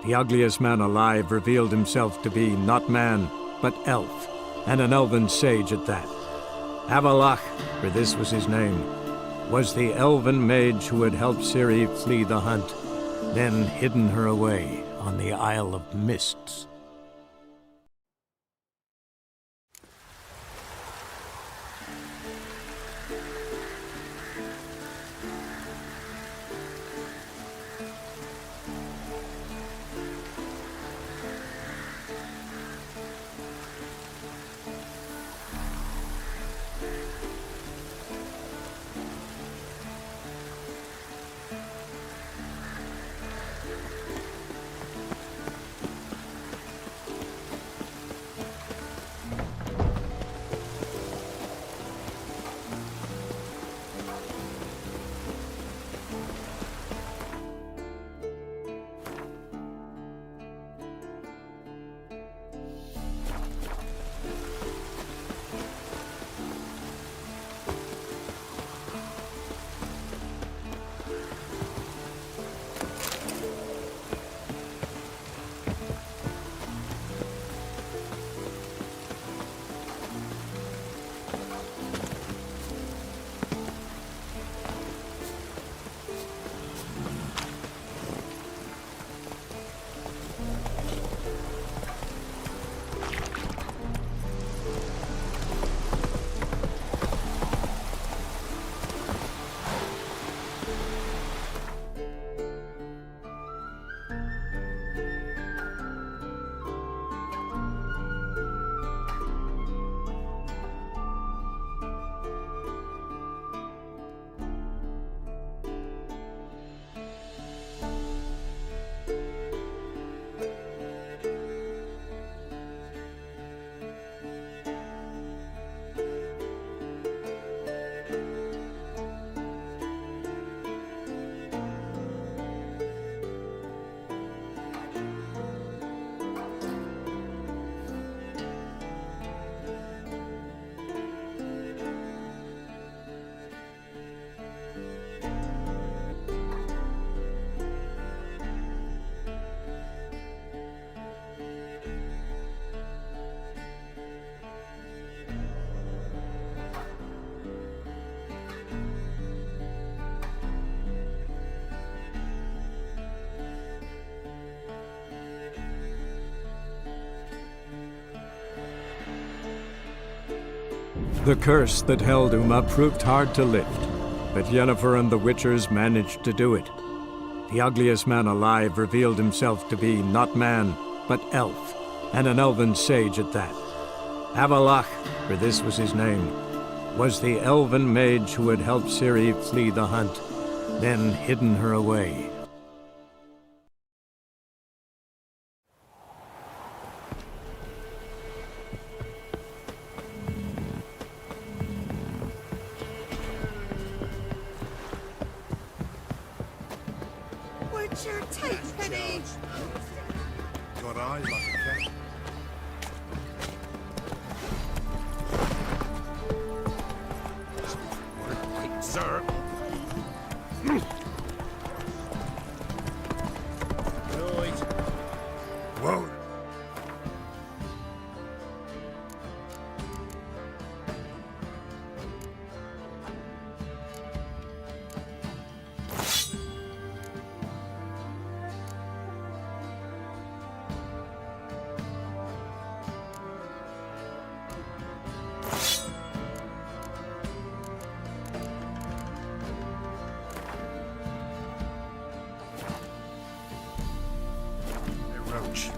The ugliest man alive revealed himself to be not man, but elf, and an elven sage at that. Avalach, for this was his name, was the elven mage who had helped Ciri flee the hunt, then hidden her away on the Isle of Mists. The curse that held Uma proved hard to lift, but Yennefer and the Witchers managed to do it. The ugliest man alive revealed himself to be not man, but elf, and an elven sage at that. Avalach, for this was his name, was the elven mage who had helped Ciri flee the hunt, then hidden her away. Your tape, Penny! Got eyes like a cat. Quick, sir! Right. Whoa! Roach.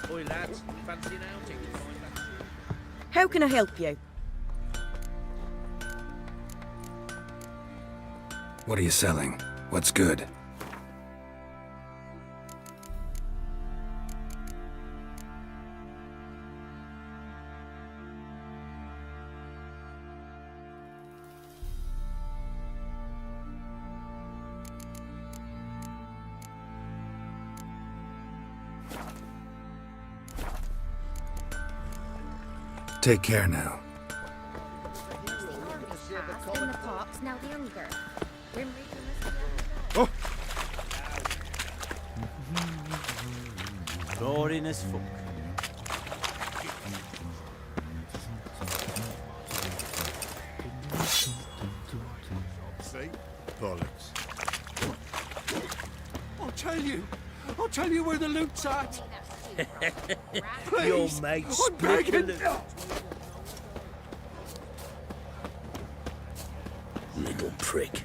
Oi, lads, fancy an outing to find that? How can I help you? What are you selling? What's good? Take care now. In the parks, now the hunger. Grim Reaper must be Oh! Boring as fuck. See? Bollocks. I'll tell you where the loot's at. Your Please, mate I'm split the begging. loot. Little prick.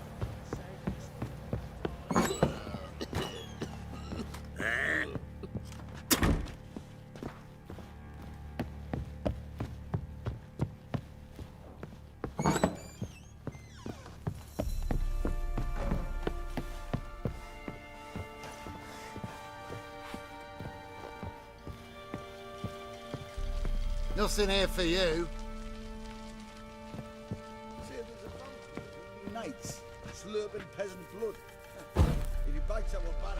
Nothing here for you. Knights, slurping peasant blood. If he bites our barrack,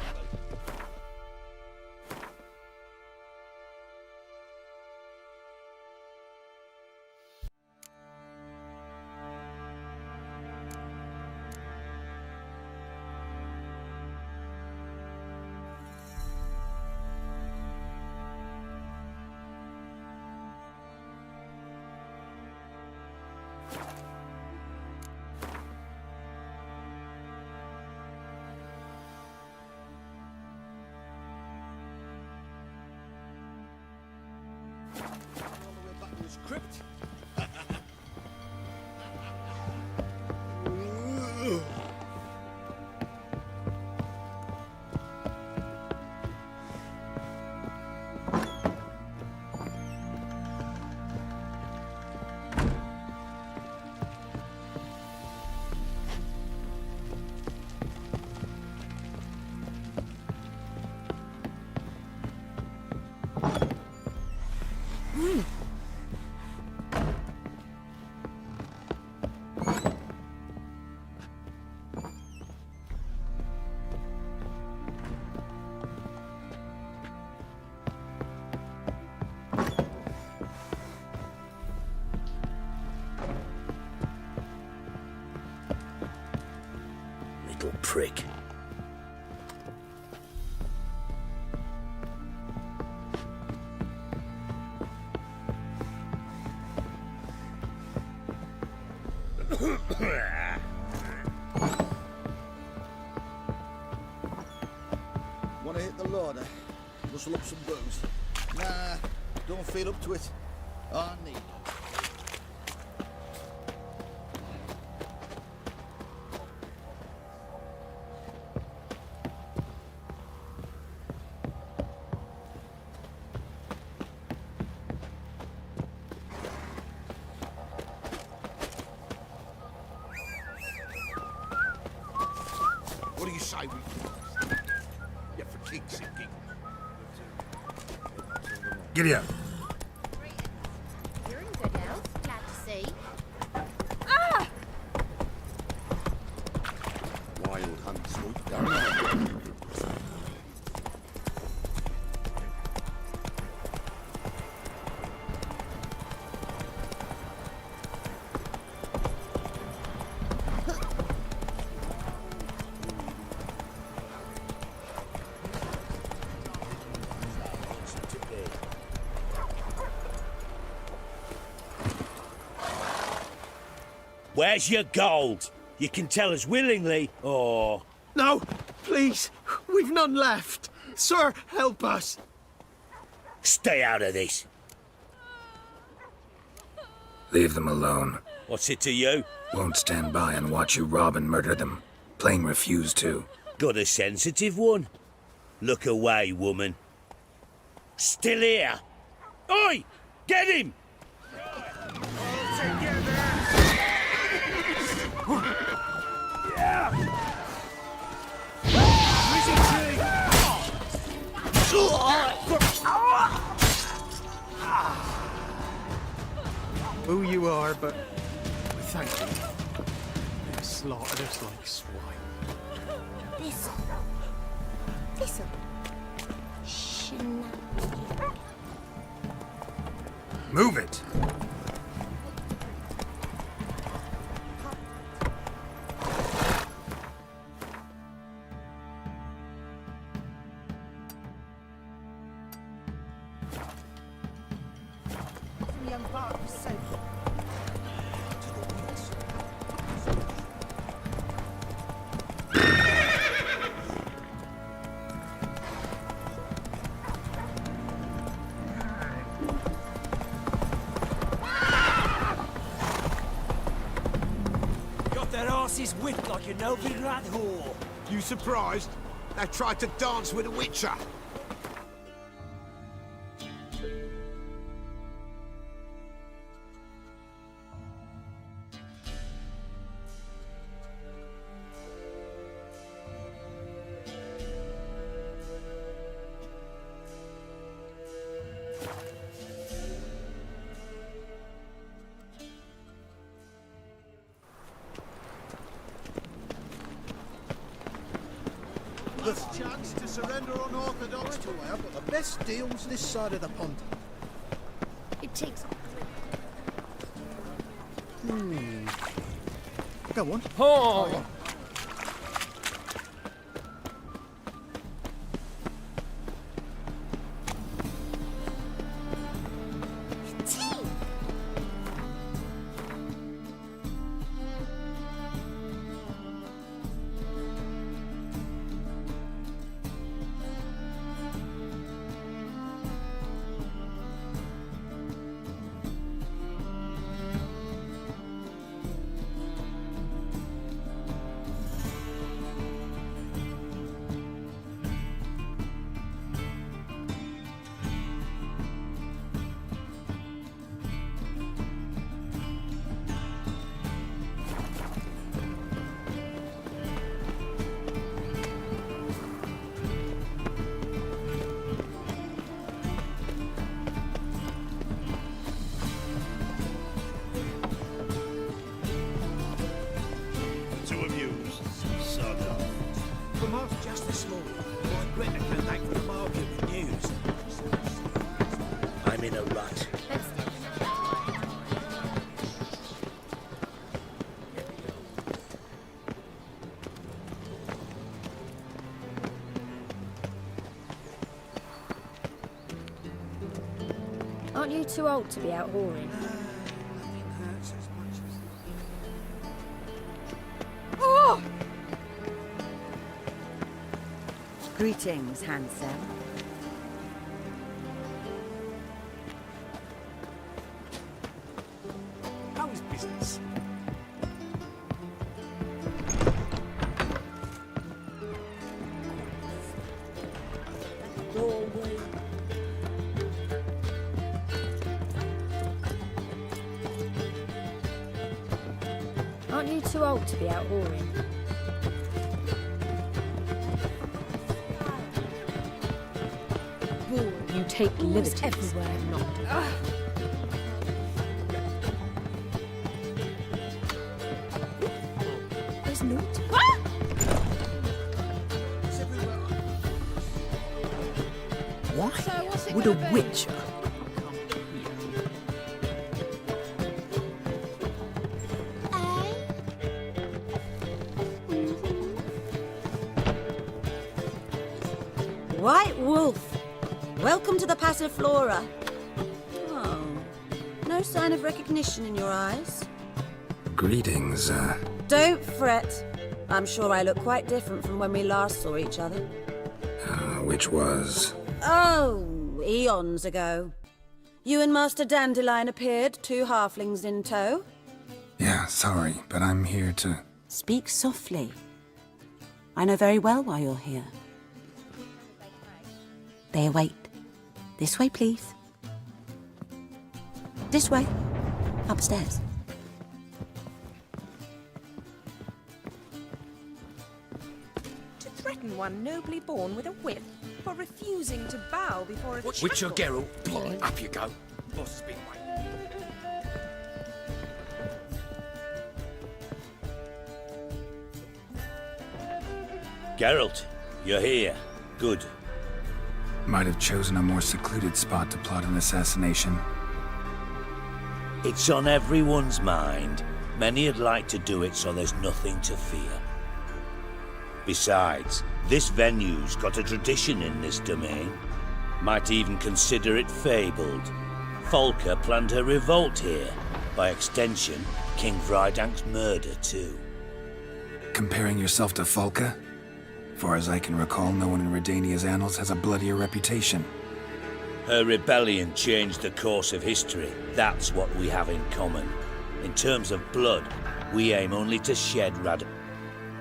all the way back to his crypt. Little prick. Want to hit the larder? Rustle up some booze? Nah, don't feel up to it. I need it. What do you say we... Yeah, for king's sake. Giddy up. You're in good health. Glad to see. Wild hunt swoop. Where's your gold? You can tell us willingly, or... No, please, we've none left. Sir, help us. Stay out of this. Leave them alone. What's it to you? Won't stand by and watch you rob and murder them. Plain refuse to. Got a sensitive one? Look away, woman. Still here? Oi! Get him! Who you are, but we thank you. They slaughtered us like swine. This'll. Shenanigans. Move it! Got their asses whipped like a no-big-rat whore. You surprised? They tried to dance with a witcher. Last chance to surrender unorthodox to I've got the best deals this side of the pond. It takes. Go on. Oh! Tea! To amuse. Sod off. Remarks just this morning. My Greta came back from the market with news. I'm in a rut. Let's Aren't you too old to be out whoring? Oh! Greetings, handsome. How is business? Aren't you too old to be out whoring? You take liberties. Everywhere, not. There's no. Why would a witcher? White Wolf, welcome to the Passiflora. Oh, no sign of recognition in your eyes. Greetings, Don't fret. I'm sure I look quite different from when we last saw each other. which was... Oh, eons ago. You and Master Dandelion appeared, 2 halflings in tow. Yeah, sorry, but I'm here to... Speak softly. I know very well why you're here. They await. This way, please. This way. Upstairs. To threaten one nobly born with a whip for refusing to bow before a Witcher child. Geralt, up you go. Boss has been waiting. Geralt, you're here. Good. Might have chosen a more secluded spot to plot an assassination. It's on everyone's mind. Many'd like to do it so there's nothing to fear. Besides, this venue's got a tradition in this domain. Might even consider it fabled. Folka planned her revolt here. By extension, King Vrydank's murder too. Comparing yourself to Folka? Far as I can recall, no one in Redania's annals has a bloodier reputation. Her rebellion changed the course of history. That's what we have in common. In terms of blood, we aim only to shed Rad.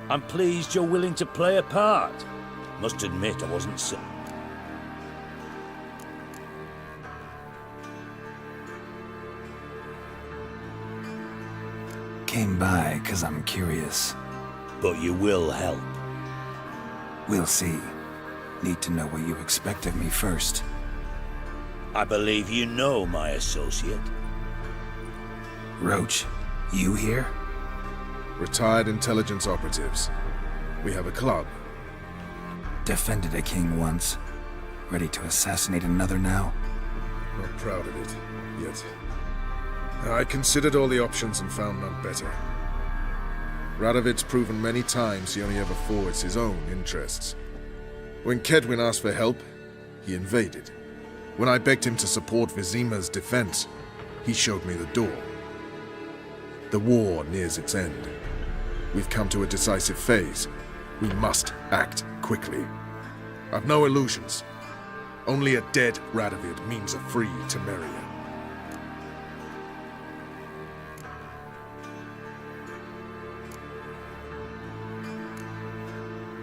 I'm pleased you're willing to play a part. Must admit, I wasn't so... Came by 'cause I'm curious. But you will help. We'll see. Need to know what you expect of me first. I believe you know my associate. Roach, you here? Retired intelligence operatives. We have a club. Defended a king once. Ready to assassinate another now? Not proud of it, yet. I considered all the options and found none better. Radovid's proven many times he only ever forwards his own interests. When Kedwin asked for help, he invaded. When I begged him to support Vizima's defense, he showed me the door. The war nears its end. We've come to a decisive phase. We must act quickly. I've no illusions. Only a dead Radovid means a free Temeria.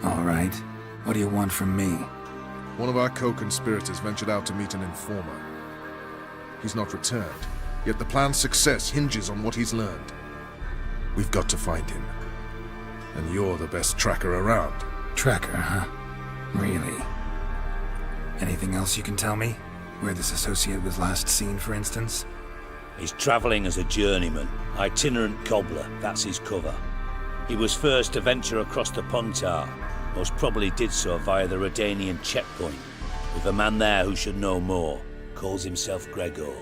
All right. What do you want from me? One of our co-conspirators ventured out to meet an informer. He's not returned, yet the plan's success hinges on what he's learned. We've got to find him. And you're the best tracker around. Tracker, huh? Really? Anything else you can tell me? Where this associate was last seen, for instance? He's travelling as a journeyman, itinerant cobbler, that's his cover. He was first to venture across the Pontar, most probably did so via the Redanian checkpoint, with a man there who should know more, calls himself Gregor.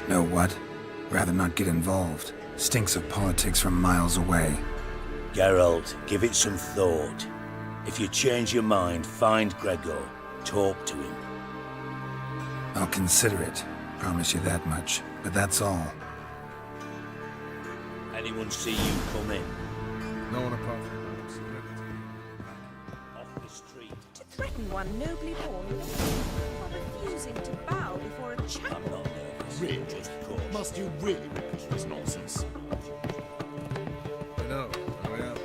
Know what? Rather not get involved. Stinks of politics from miles away. Geralt, give it some thought. If you change your mind, find Gregor. Talk to him. I'll consider it. Promise you that much. But that's all. Anyone see you come in? No one apart from us. Off the street. To threaten one nobly born with a whip for refusing to bow before a I'm chapel. not nervous. Really? Just cautious. Must you really repeat this nonsense? I know. I am.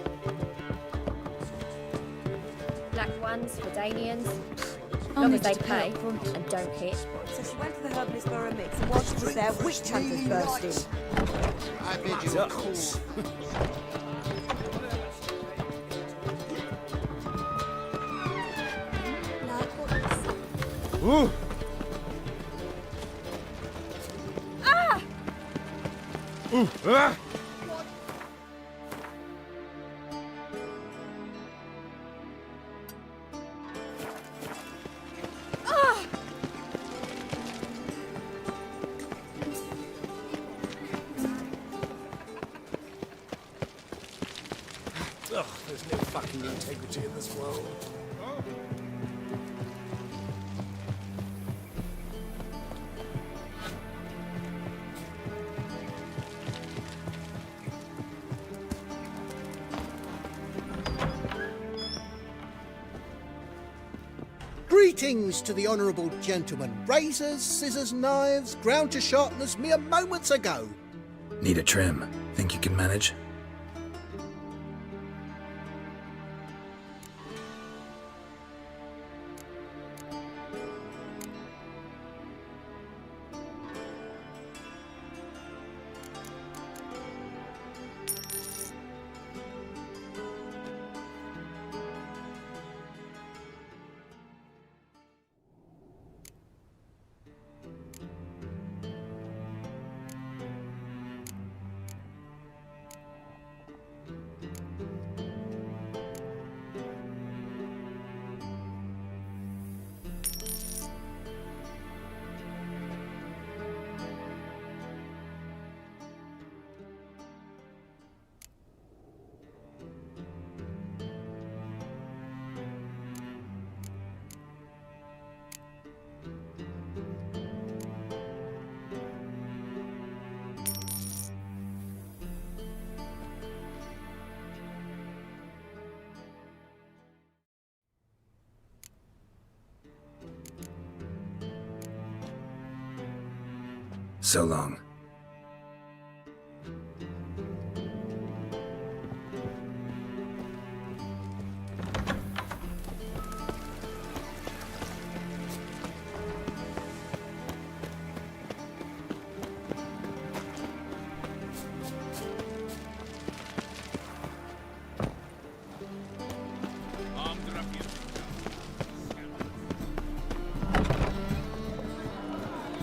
Black ones, Redanians. Long as they pay and don't hit. So she went to the herbalist Borough Mix, and while she was there, witch hunters burst in. I bid you a call. Ooh. Ooh. Ah! Ugh, there's no fucking integrity in this world. Greetings to the honourable gentleman. Razors, scissors, knives, ground to sharpness mere moments ago. Need a trim. Think you can manage? So long.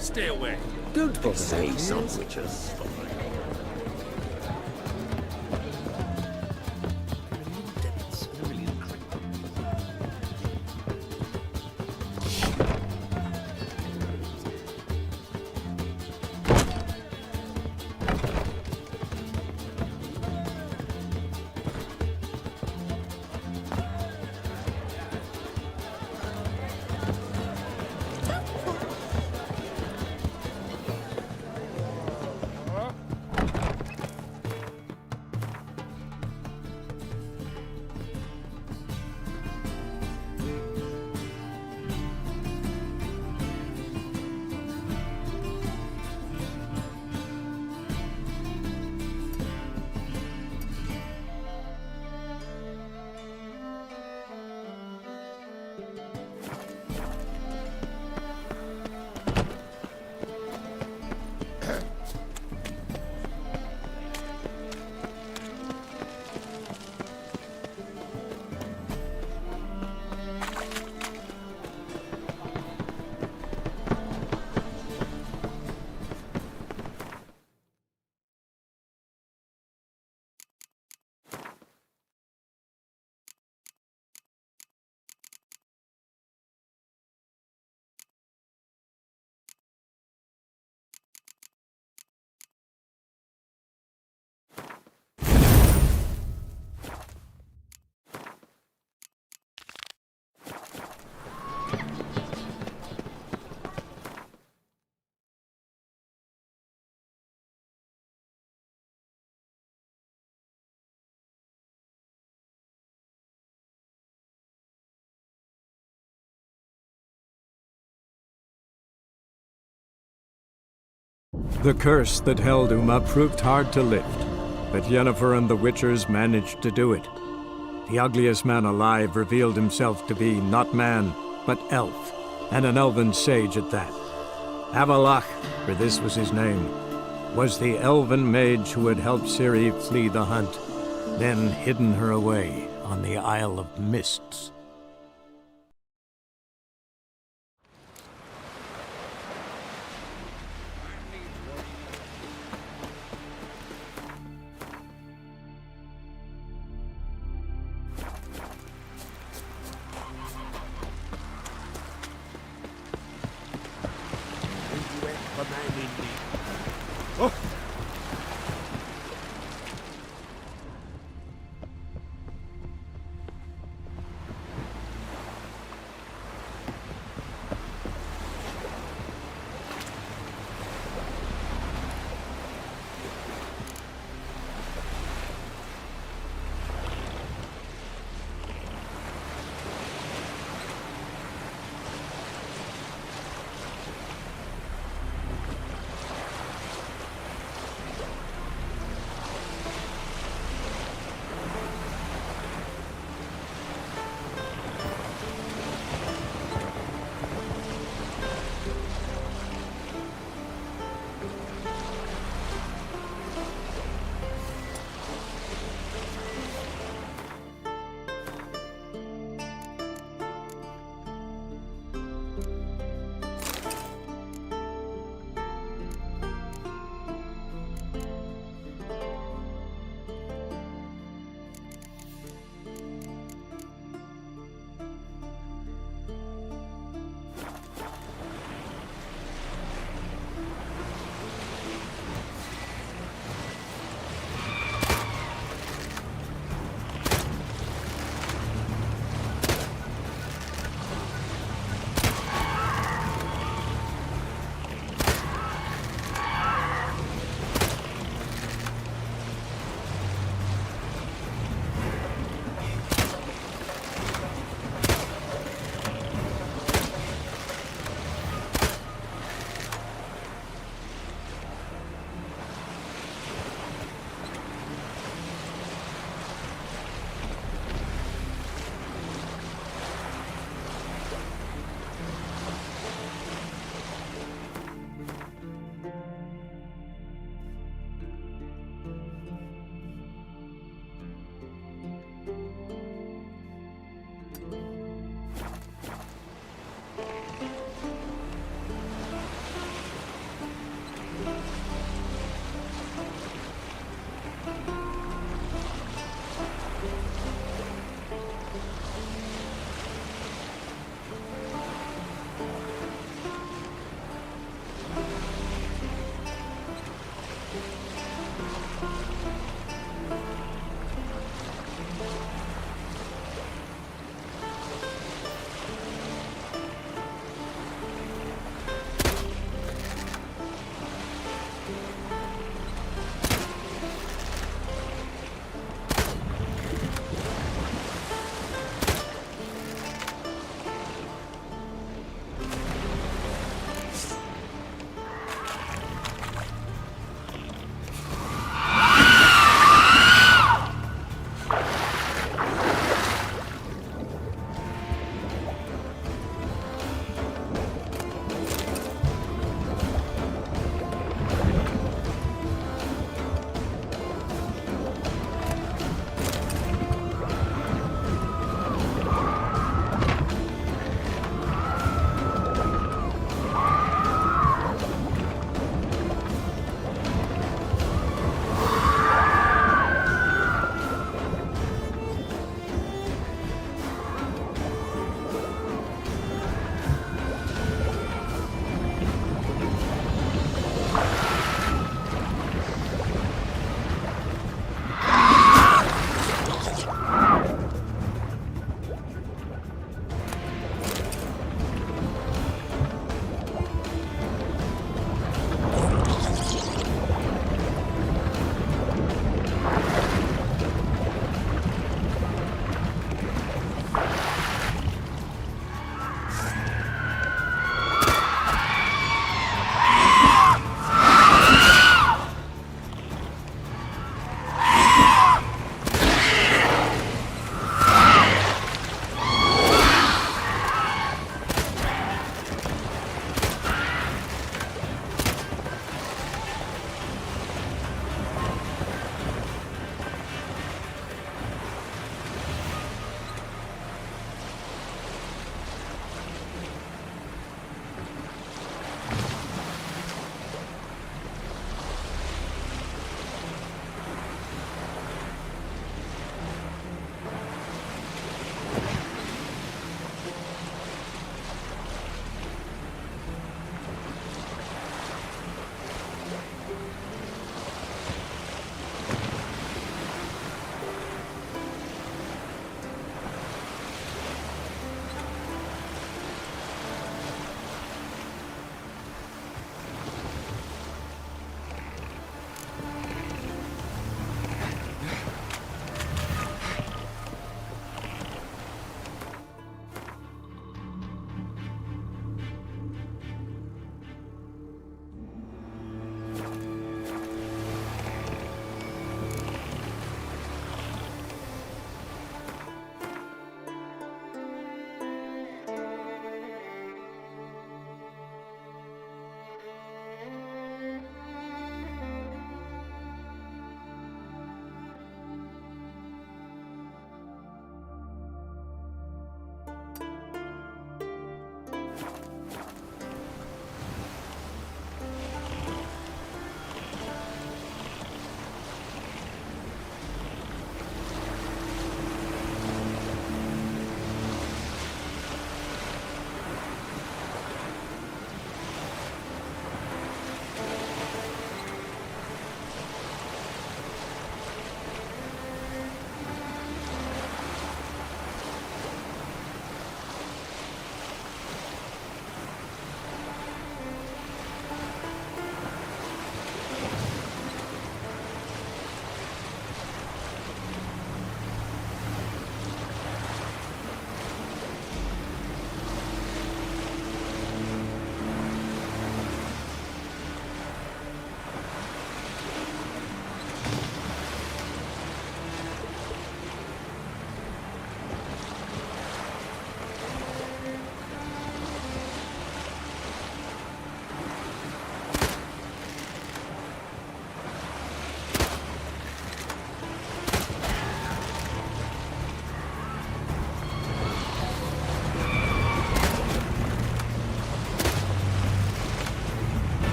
Stay away. Don't bother. Say sandwiches. The curse that held Uma proved hard to lift, but Yennefer and the Witchers managed to do it. The ugliest man alive revealed himself to be not man, but elf, and an elven sage at that. Avalach, for this was his name, was the elven mage who had helped Ciri flee the hunt, then hidden her away on the Isle of Mists.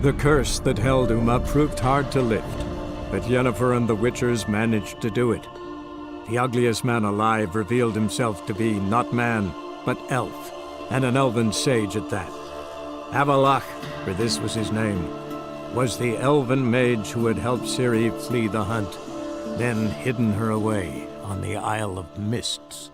The curse that held Uma proved hard to lift, but Yennefer and the Witchers managed to do it. The ugliest man alive revealed himself to be not man, but elf, and an elven sage at that. Avalach, for this was his name, was the elven mage who had helped Ciri flee the hunt, then hidden her away on the Isle of Mists.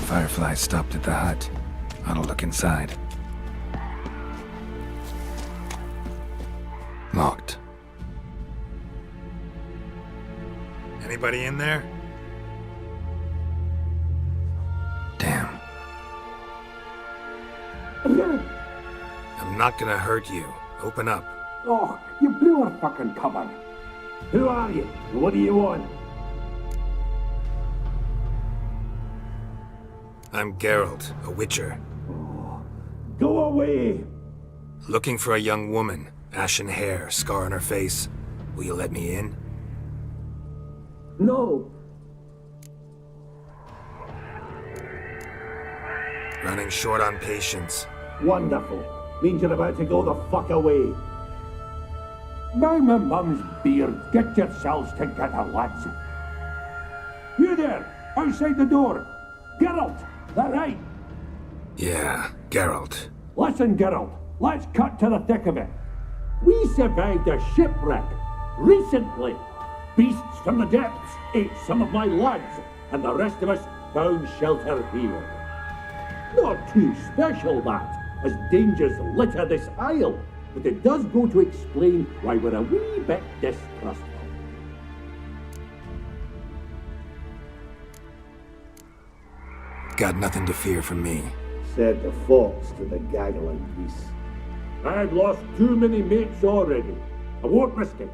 Firefly stopped at the hut. I'll look inside. Locked. Anybody in there? Damn. I'm not gonna hurt you. Open up. Oh, you blew our fucking cover. Who are you? What do you want? I'm Geralt, a witcher. Go away! Looking for a young woman. Ashen hair, scar on her face. Will you let me in? No. Running short on patience. Wonderful. Means you're about to go the fuck away. By my mum's beard, get yourselves together, lads. You there, outside the door. Geralt, that right? Yeah, Geralt. Listen, Geralt, let's cut to the thick of it. We survived a shipwreck recently. Beasts from the depths ate some of my lads, and the rest of us found shelter here. Not too special, that, as dangers litter this isle, but it does go to explain why we're a wee bit distrustful. Got nothing to fear from me. Said the fox to the gaggling geese. I've lost too many mates already. I won't risk it.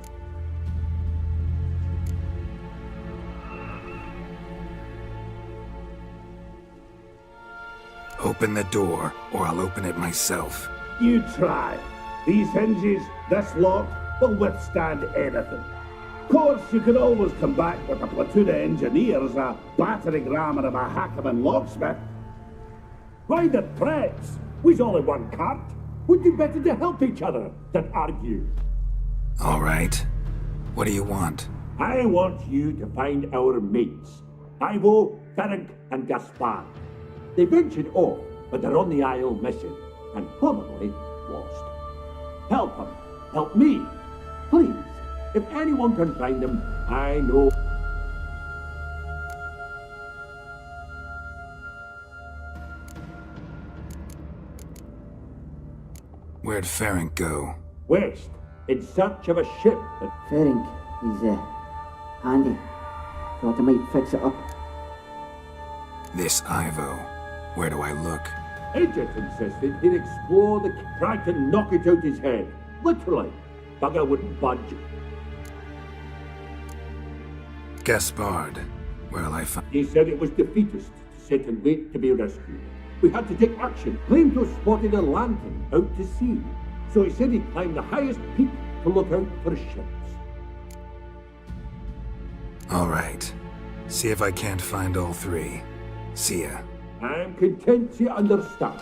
Open the door, or I'll open it myself. You try. These hinges, this lock, will withstand anything. Of course, you could always come back with a platoon of engineers, a battering ram and a hackman locksmith. Why the threats? We's all in one cart. We'd do better to help each other than argue. All right. What do you want? I want you to find our mates. Ivo, Ferenc, and Gaspar. They ventured off, but they're on the Isle missing, and probably lost. Help them. Help me. Please. If anyone can find them, I know. Where'd Ferenc go? West, in search of a ship that... Ferenc, he's, handy. Thought I might fix it up. This Ivo. Where do I look? Agent insisted he'd explore the... Tried to knock it out his head. Literally. Bugger wouldn't budge. Gaspard. Where'll I find... He said it was defeatist to sit and wait to be rescued. We had to take action. Claimed to have spotted a lantern out to sea. So he said he'd climb the highest peak to look out for ships. All right. See if I can't find all three. See ya. I'm content you understand.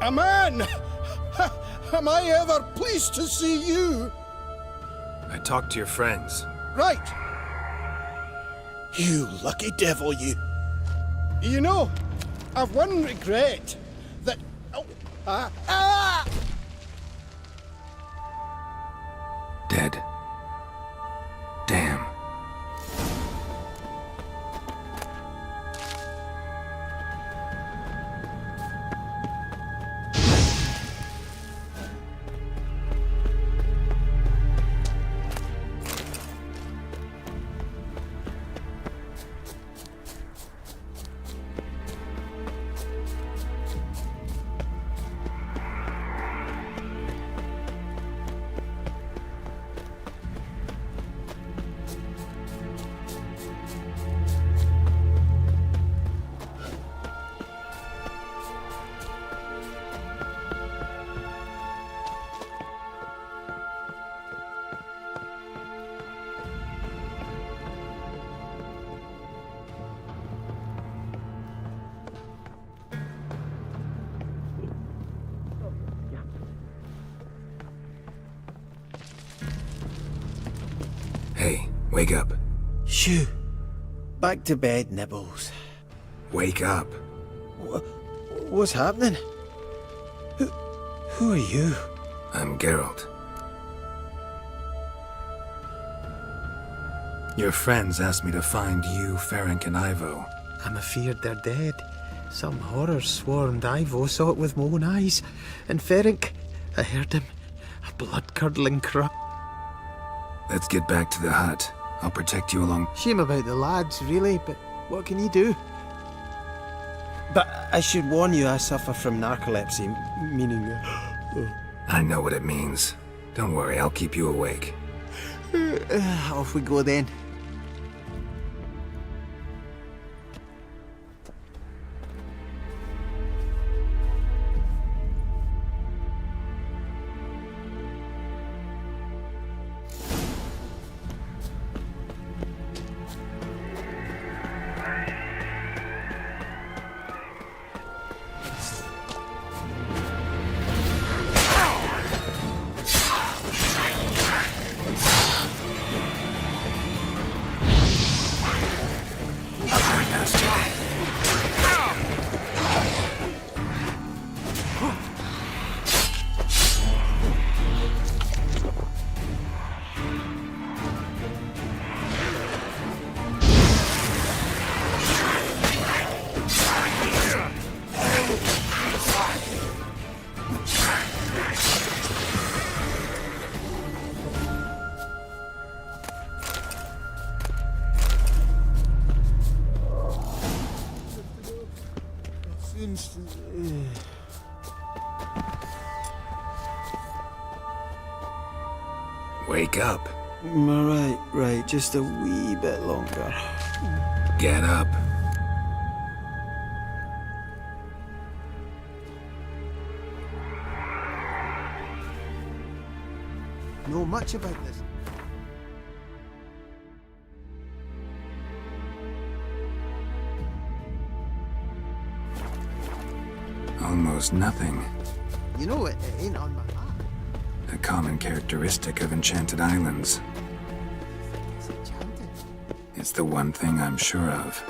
A man! Am I ever pleased to see you? I talked to your friends. Right. You lucky devil, you. You know, I've one regret that... Wake up. Shoo. Back to bed, Nibbles. Wake up. What's happening? Who are you? I'm Geralt. Your friends asked me to find you, Ferenc, and Ivo. I'm afeard they're dead. Some horror swarmed Ivo, saw it with my own eyes. And Ferenc, I heard him. A blood-curdling cry. Let's get back to the hut. I'll protect you along... Shame about the lads, really, but what can you do? But I should warn you, I suffer from narcolepsy, meaning... I know what it means. Don't worry, I'll keep you awake. Off we go then. Wake up. Right, just a wee bit longer. Get up. Know much about this? Almost nothing. You know it ain't on my map. A common characteristic of enchanted islands. It's enchanted. It's the one thing I'm sure of.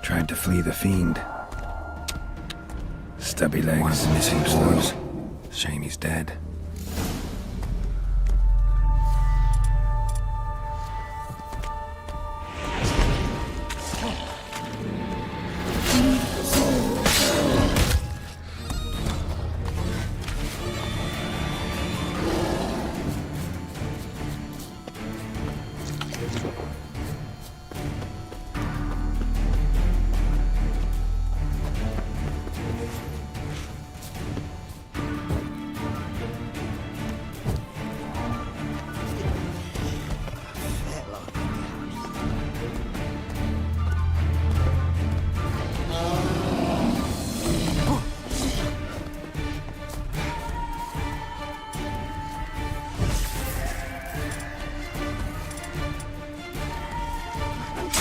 Tried to flee the fiend. Stubby legs. One of the missing claws. Shame he's dead.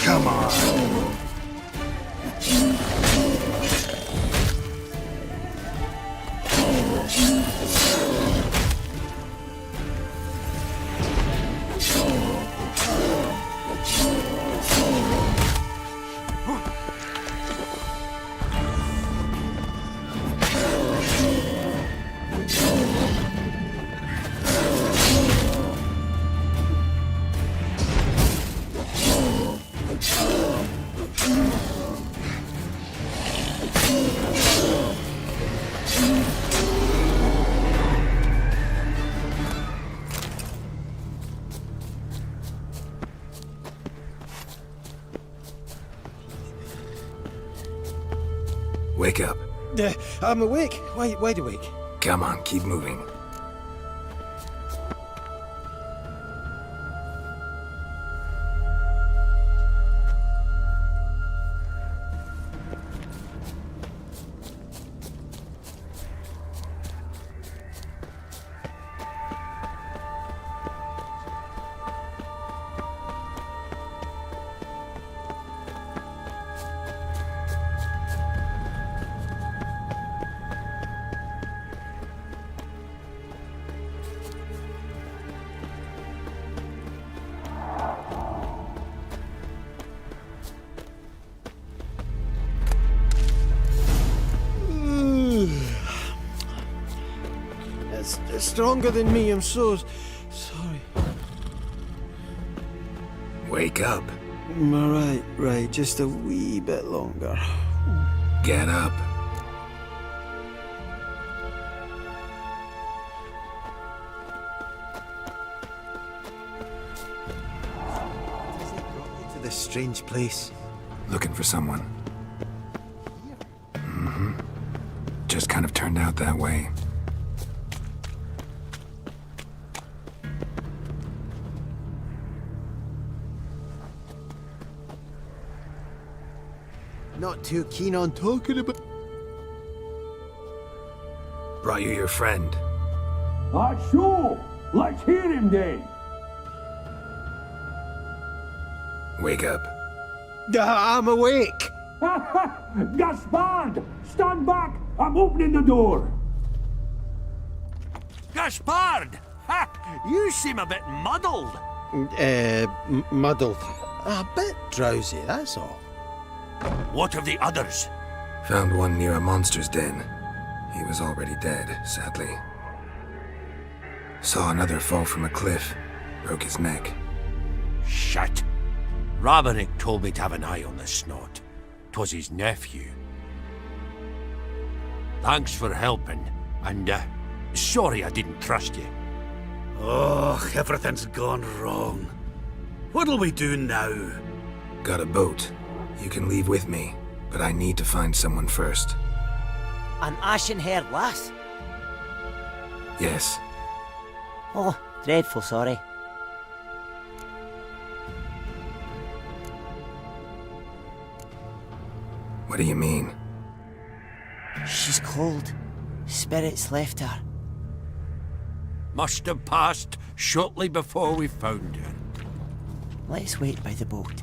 Come on. Wake up. I'm awake. Wide awake. Come on, keep moving. It's stronger than me. I'm so sorry. Wake up. Right. Just a wee bit longer. Get up. To this strange place. Looking for someone. Just kind of turned out that way. Not too keen on talking about. Brought you your friend. Sure. Let's hear him then. Wake up. I'm awake. Gaspard! Stand back! I'm opening the door. Gaspard! Ha! You seem a bit muddled. Muddled. A bit drowsy, that's all. What of the others? Found one near a monster's den. He was already dead, sadly. Saw another fall from a cliff. Broke his neck. Shit. Ravenick told me to have an eye on the snot. 'Twas his nephew. Thanks for helping, and sorry I didn't trust you. Oh, everything's gone wrong. What'll we do now? Got a boat. You can leave with me, but I need to find someone first. An ashen-haired lass? Yes. Oh, dreadful sorry. What do you mean? She's cold. Spirits left her. Must have passed shortly before we found her. Let's wait by the boat.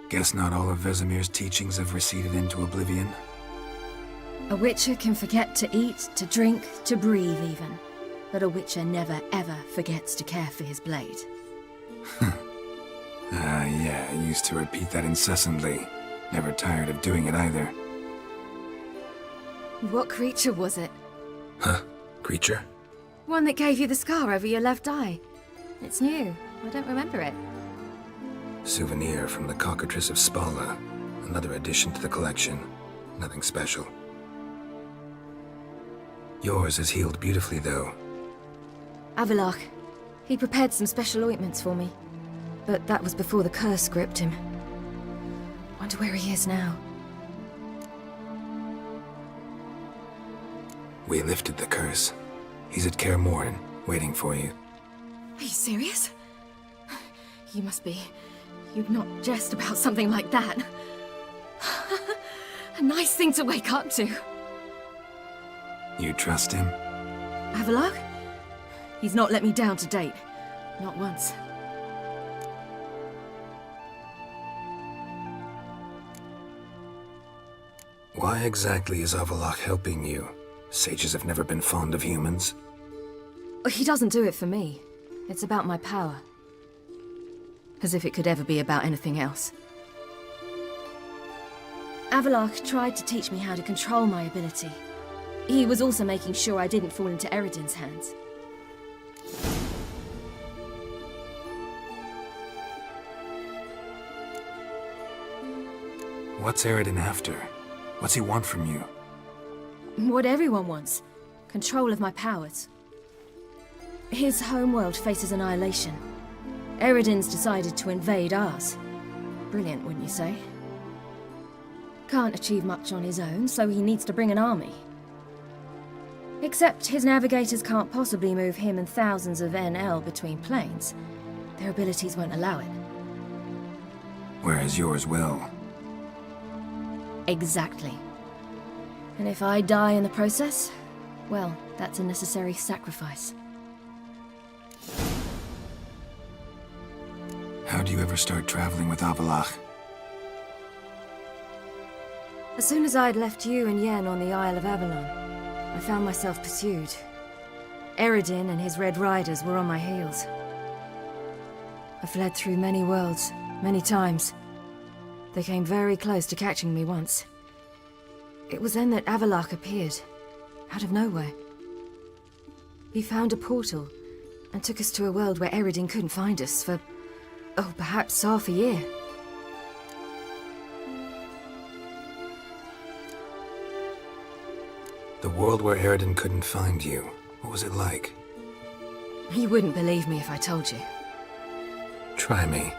Guess not all of Vesemir's teachings have receded into oblivion. A Witcher can forget to eat, to drink, to breathe even. But a Witcher never ever forgets to care for his blade. Yeah, I used to repeat that incessantly. Never tired of doing it either. What creature was it? Huh? Creature? One that gave you the scar over your left eye. It's new. I don't remember it. Souvenir from the Cockatrice of Spala. Another addition to the collection. Nothing special. Yours is healed beautifully, though. Avalach. He prepared some special ointments for me. But that was before the curse gripped him. Wonder where he is now. We lifted the curse. He's at Kaer Morhen, waiting for you. Are you serious? You must be. You'd not jest about something like that. A nice thing to wake up to. You trust him? Avalach? He's not let me down to date. Not once. Why exactly is Avalach helping you? Sages have never been fond of humans. He doesn't do it for me. It's about my power. As if it could ever be about anything else. Avalach tried to teach me how to control my ability. He was also making sure I didn't fall into Eredin's hands. What's Eredin after? What's he want from you? What everyone wants. Control of my powers. His homeworld faces annihilation. Eredin's decided to invade ours. Brilliant, wouldn't you say? Can't achieve much on his own, so he needs to bring an army. Except his navigators can't possibly move him and thousands of NL between planes. Their abilities won't allow it. Whereas yours will. Exactly. And if I die in the process, well, that's a necessary sacrifice. How do you ever start traveling with Avalach? As soon as I'd left you and Yen on the Isle of Avalon, I found myself pursued. Eredin and his Red Riders were on my heels. I fled through many worlds, many times. They came very close to catching me once. It was then that Avalach appeared, out of nowhere. He found a portal, and took us to a world where Eredin couldn't find us for, oh, perhaps half a year. The world where Eredin couldn't find you, what was it like? You wouldn't believe me if I told you. Try me.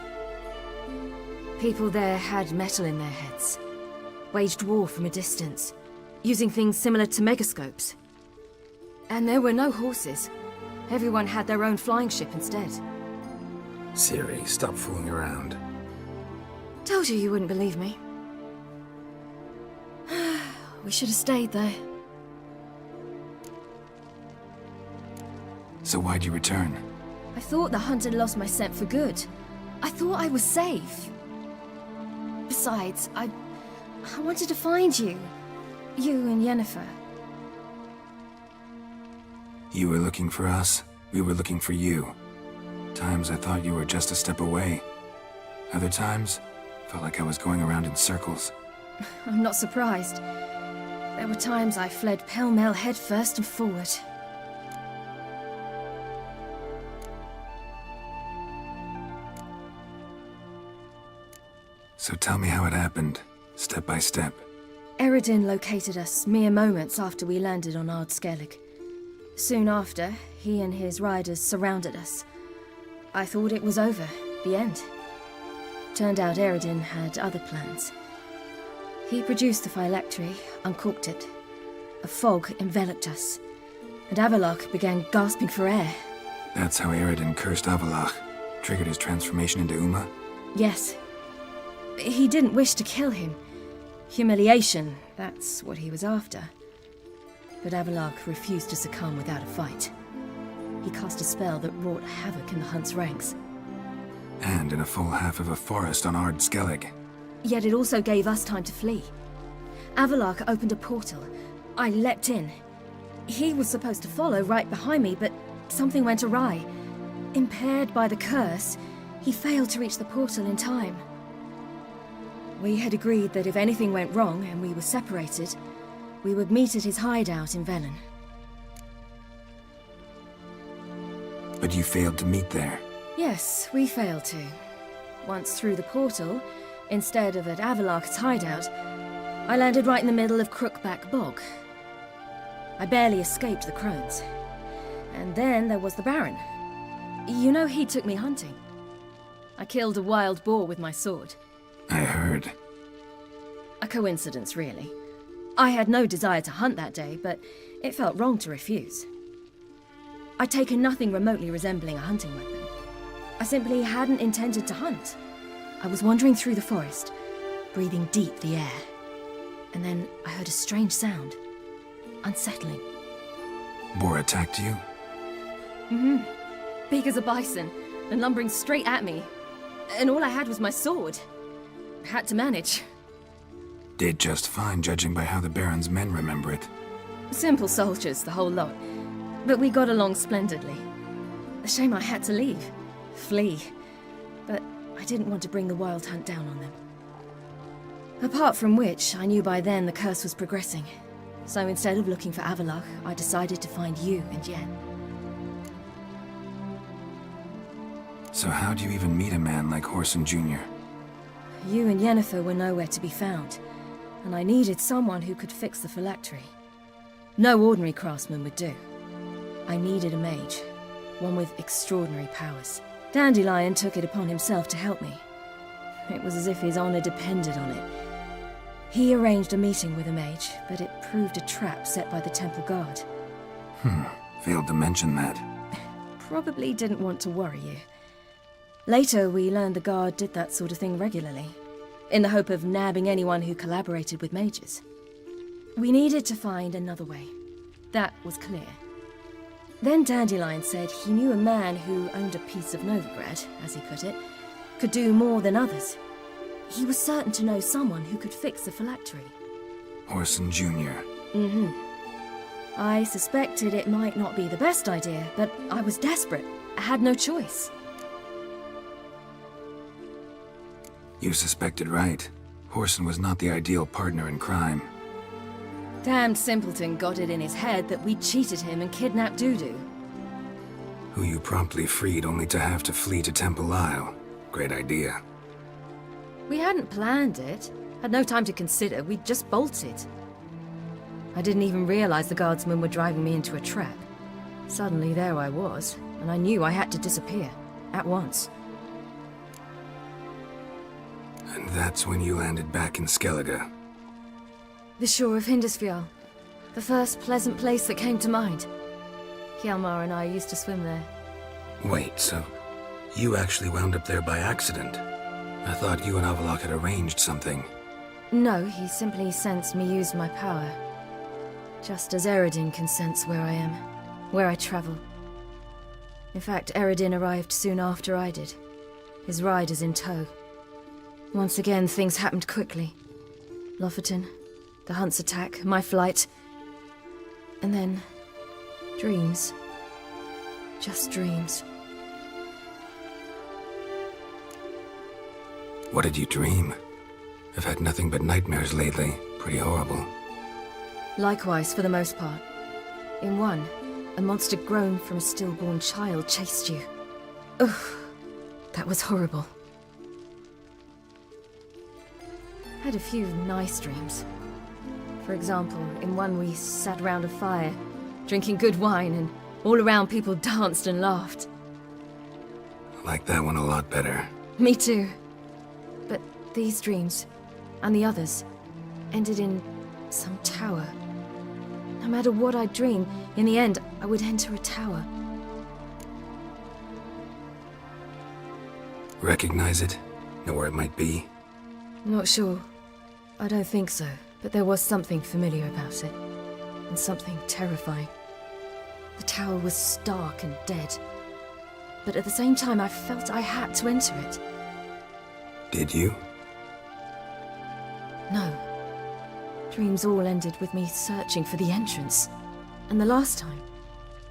People there had metal in their heads. Waged war from a distance, using things similar to megascopes. And there were no horses. Everyone had their own flying ship instead. Ciri, stop fooling around. Told you wouldn't believe me. We should have stayed there. So why'd you return? I thought the hunt had lost my scent for good. I thought I was safe. Besides, I wanted to find you. You and Yennefer. You were looking for us, we were looking for you. Times I thought you were just a step away. Other times, felt like I was going around in circles. I'm not surprised. There were times I fled pell-mell headfirst and forward. So tell me how it happened, step by step. Eredin located us mere moments after we landed on Ard Skellig. Soon after, he and his riders surrounded us. I thought it was over, the end. Turned out Eredin had other plans. He produced the phylactery, uncorked it. A fog enveloped us, and Avalach began gasping for air. That's how Eredin cursed Avalach, triggered his transformation into Uma? Yes. He didn't wish to kill him. Humiliation, that's what he was after. But Avalach refused to succumb without a fight. He cast a spell that wrought havoc in the hunt's ranks. And in a full half of a forest on Ard Skellig. Yet it also gave us time to flee. Avalok opened a portal. I leapt in. He was supposed to follow right behind me, but something went awry. Impaired by the curse, he failed to reach the portal in time. We had agreed that if anything went wrong and we were separated, we would meet at his hideout in Velen. But you failed to meet there. Yes, we failed to. Once through the portal, instead of at Avalok's hideout, I landed right in the middle of Crookback Bog. I barely escaped the crones. And then there was the Baron. You know, he took me hunting. I killed a wild boar with my sword. I heard. A coincidence, really. I had no desire to hunt that day, but it felt wrong to refuse. I'd taken nothing remotely resembling a hunting weapon. I simply hadn't intended to hunt. I was wandering through the forest, breathing deep the air. And then I heard a strange sound. Unsettling. Boar attacked you? Mm-hmm. Big as a bison, and lumbering straight at me. And all I had was my sword. I had to manage. Did just fine, judging by how the Baron's men remember it. Simple soldiers, the whole lot. But we got along splendidly. A shame I had to leave. Flee. But I didn't want to bring the wild hunt down on them. Apart from which, I knew by then the curse was progressing. So instead of looking for Avalok, I decided to find you and Yen. So how do you even meet a man like Horson Jr.? You and Yennefer were nowhere to be found, and I needed someone who could fix the phylactery. No ordinary craftsman would do. I needed a mage, one with extraordinary powers. Dandelion took it upon himself to help me. It was as if his honor depended on it. He arranged a meeting with a mage, but it proved a trap set by the temple guard. Failed to mention that. Probably didn't want to worry you. Later, we learned the guard did that sort of thing regularly, in the hope of nabbing anyone who collaborated with mages. We needed to find another way. That was clear. Then Dandelion said he knew a man who owned a piece of Novigrad, as he put it, could do more than others. He was certain to know someone who could fix the phylactery. Horson Jr. Mm-hmm. I suspected it might not be the best idea, but I was desperate. I had no choice. You suspected right. Horson was not the ideal partner in crime. Damned simpleton got it in his head that we'd cheated him and kidnapped Dudu. Who you promptly freed only to have to flee to Temple Isle. Great idea. We hadn't planned it. Had no time to consider. We just bolted. I didn't even realize the guardsmen were driving me into a trap. Suddenly there I was, and I knew I had to disappear. At once. And that's when you landed back in Skellige. The shore of Hindisfjall. The first pleasant place that came to mind. Hjalmar and I used to swim there. Wait, so you actually wound up there by accident? I thought you and Avalok had arranged something. No, he simply sensed me use my power. Just as Eredin can sense where I am, where I travel. In fact, Eredin arrived soon after I did. His riders in tow. Once again, things happened quickly. Lofoten, the hunt's attack, my flight. And then, dreams. Just dreams. What did you dream? I've had nothing but nightmares lately. Pretty horrible. Likewise, for the most part. In one, a monster grown from a stillborn child chased you. Ugh, that was horrible. I had a few nice dreams. For example, in one we sat round a fire, drinking good wine, and all around people danced and laughed. I like that one a lot better. Me too. But these dreams, and the others, ended in some tower. No matter what I dream, in the end, I would enter a tower. Recognize it? Know where it might be? Not sure. I don't think so, but there was something familiar about it. And something terrifying. The tower was stark and dead. But at the same time, I felt I had to enter it. Did you? No. Dreams all ended with me searching for the entrance. And the last time,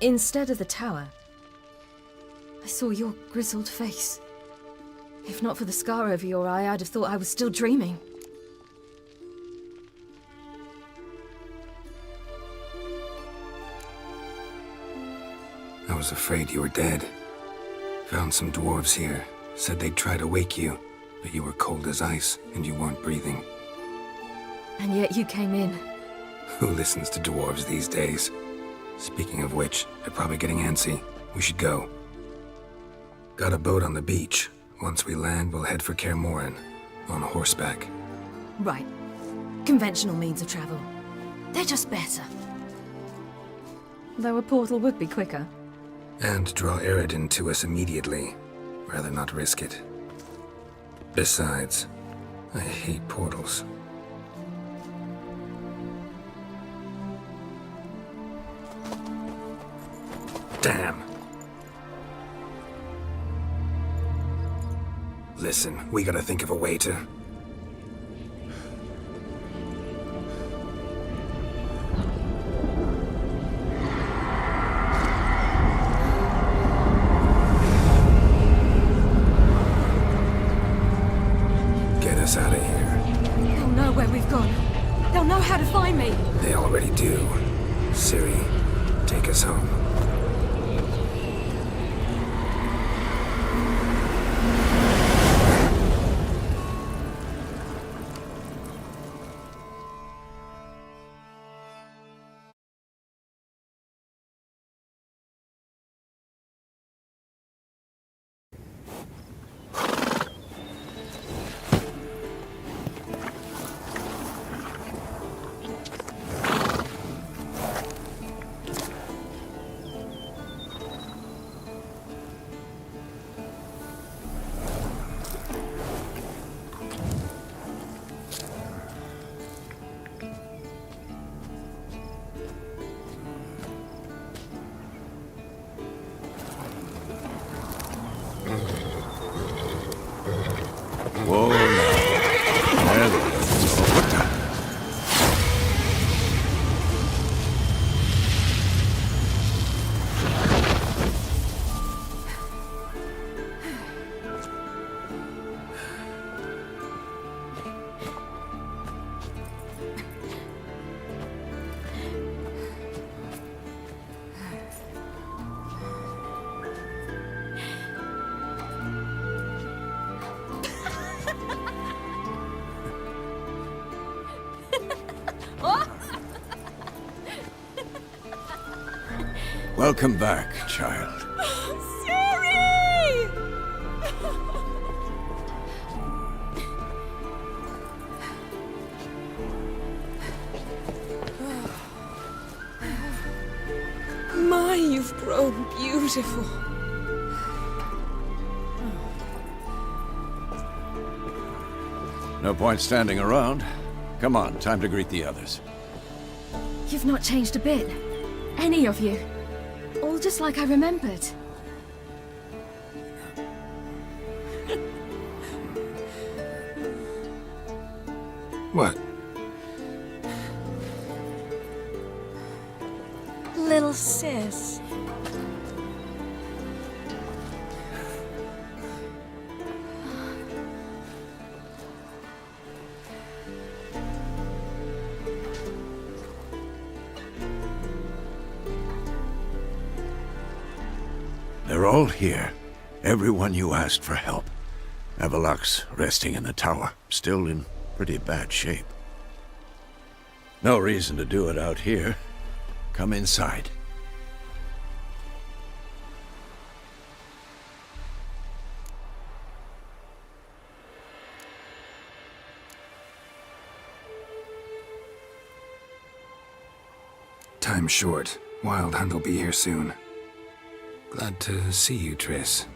instead of the tower, I saw your grizzled face. If not for the scar over your eye, I'd have thought I was still dreaming. I was afraid you were dead. Found some dwarves here. Said they'd try to wake you, but you were cold as ice and you weren't breathing. And yet you came in. Who listens to dwarves these days? Speaking of which, they're probably getting antsy. We should go. Got a boat on the beach. Once we land, we'll head for Kaer Morhen, on horseback. Right. Conventional means of travel. They're just better. Though a portal would be quicker. And draw Eredin to us immediately. Rather not risk it. Besides, I hate portals. Damn. Listen, we gotta think of a way to... Get us out of here. They'll know where we've gone. They'll know how to find me. They already do. Ciri, take us home. Whoa, now. There they go. What the? Welcome back, child. Ciri! My, you've grown beautiful. No point standing around. Come on, time to greet the others. You've not changed a bit. Any of you. All just like I remembered. What? Little sis. They're all here. Everyone you asked for help. Avalok's resting in the tower, still in pretty bad shape. No reason to do it out here. Come inside. Time's short. Wild Hunt will be here soon. Glad to see you, Triss.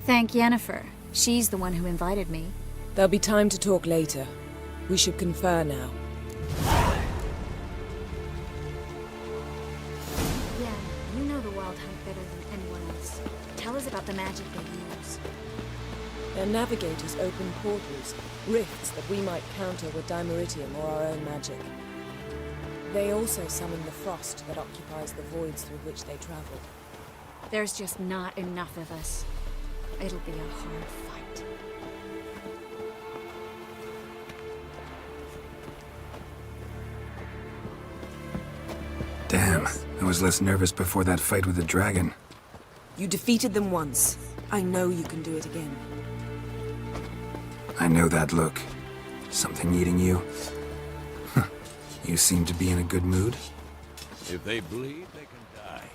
Thank Yennefer. She's the one who invited me. There'll be time to talk later. We should confer now. Yeah, you know the Wild Hunt better than anyone else. Tell us about the magic they use. Their navigators open portals, rifts that we might counter with dimeritium or our own magic. They also summon the frost that occupies the voids through which they travel. There's just not enough of us. It'll be a hard fight. Damn, I was less nervous before that fight with the dragon. You defeated them once. I know you can do it again. I know that look. Something eating you? You seem to be in a good mood. If they bleed, they can die.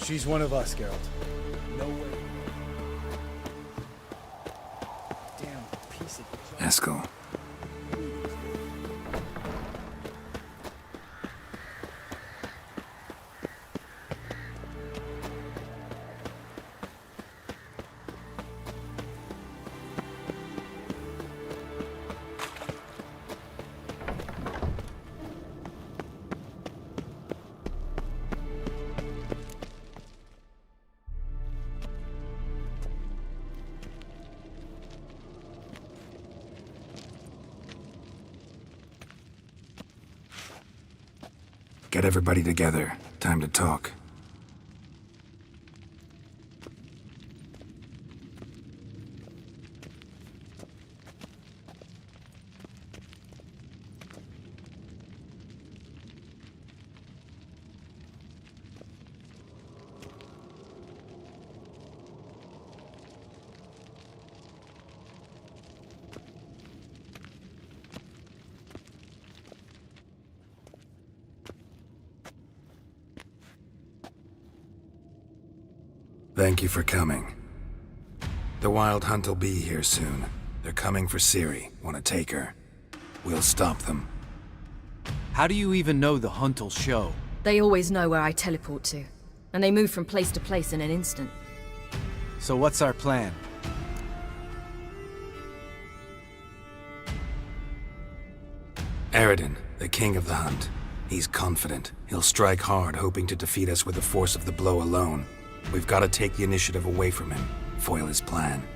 She's one of us, Geralt. No way. Damn piece of... Eskel. Get everybody together. Time to talk. Thank you for coming. The Wild Hunt will be here soon. They're coming for Ciri, want to take her. We'll stop them. How do you even know the hunt'll show? They always know where I teleport to, and they move from place to place in an instant. So what's our plan? Eredin, the king of the hunt. He's confident. He'll strike hard, hoping to defeat us with the force of the blow alone. We've got to take the initiative away from him, foil his plan.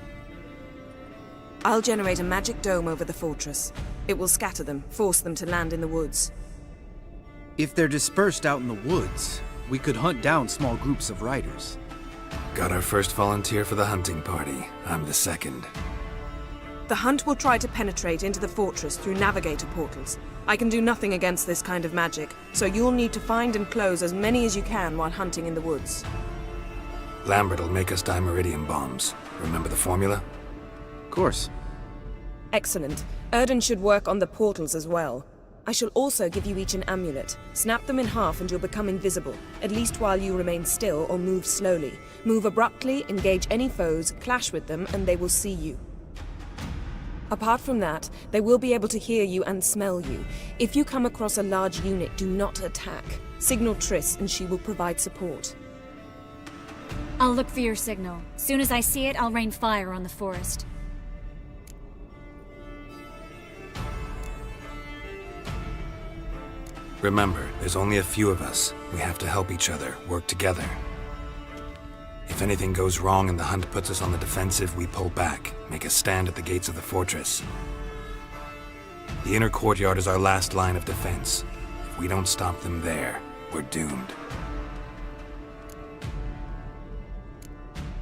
I'll generate a magic dome over the fortress. It will scatter them, force them to land in the woods. If they're dispersed out in the woods, we could hunt down small groups of riders. Got our first volunteer for the hunting party. I'm the second. The hunt will try to penetrate into the fortress through navigator portals. I can do nothing against this kind of magic, so you'll need to find and close as many as you can while hunting in the woods. Lambert will make us dimeridium bombs. Remember the formula? Of course. Excellent. Erden should work on the portals as well. I shall also give you each an amulet. Snap them in half and you'll become invisible, at least while you remain still or move slowly. Move abruptly, engage any foes, clash with them, and they will see you. Apart from that, they will be able to hear you and smell you. If you come across a large unit, do not attack. Signal Triss and she will provide support. I'll look for your signal. Soon as I see it, I'll rain fire on the forest. Remember, there's only a few of us. We have to help each other, work together. If anything goes wrong and the hunt puts us on the defensive, we pull back, make a stand at the gates of the fortress. The inner courtyard is our last line of defense. If we don't stop them there, we're doomed.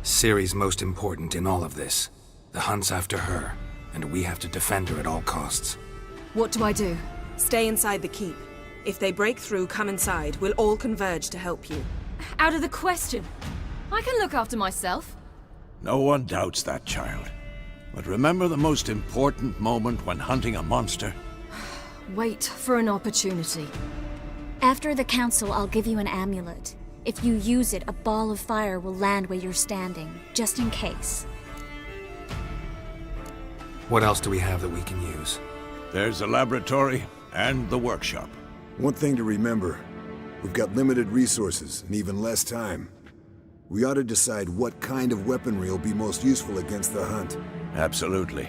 Ciri's most important in all of this. The hunt's after her, and we have to defend her at all costs. What do I do? Stay inside the keep. If they break through, come inside. We'll all converge to help you. Out of the question. I can look after myself. No one doubts that, child. But remember the most important moment when hunting a monster? Wait for an opportunity. After the council, I'll give you an amulet. If you use it, a ball of fire will land where you're standing, just in case. What else do we have that we can use? There's the laboratory and the workshop. One thing to remember, we've got limited resources and even less time. We ought to decide what kind of weaponry will be most useful against the hunt. Absolutely.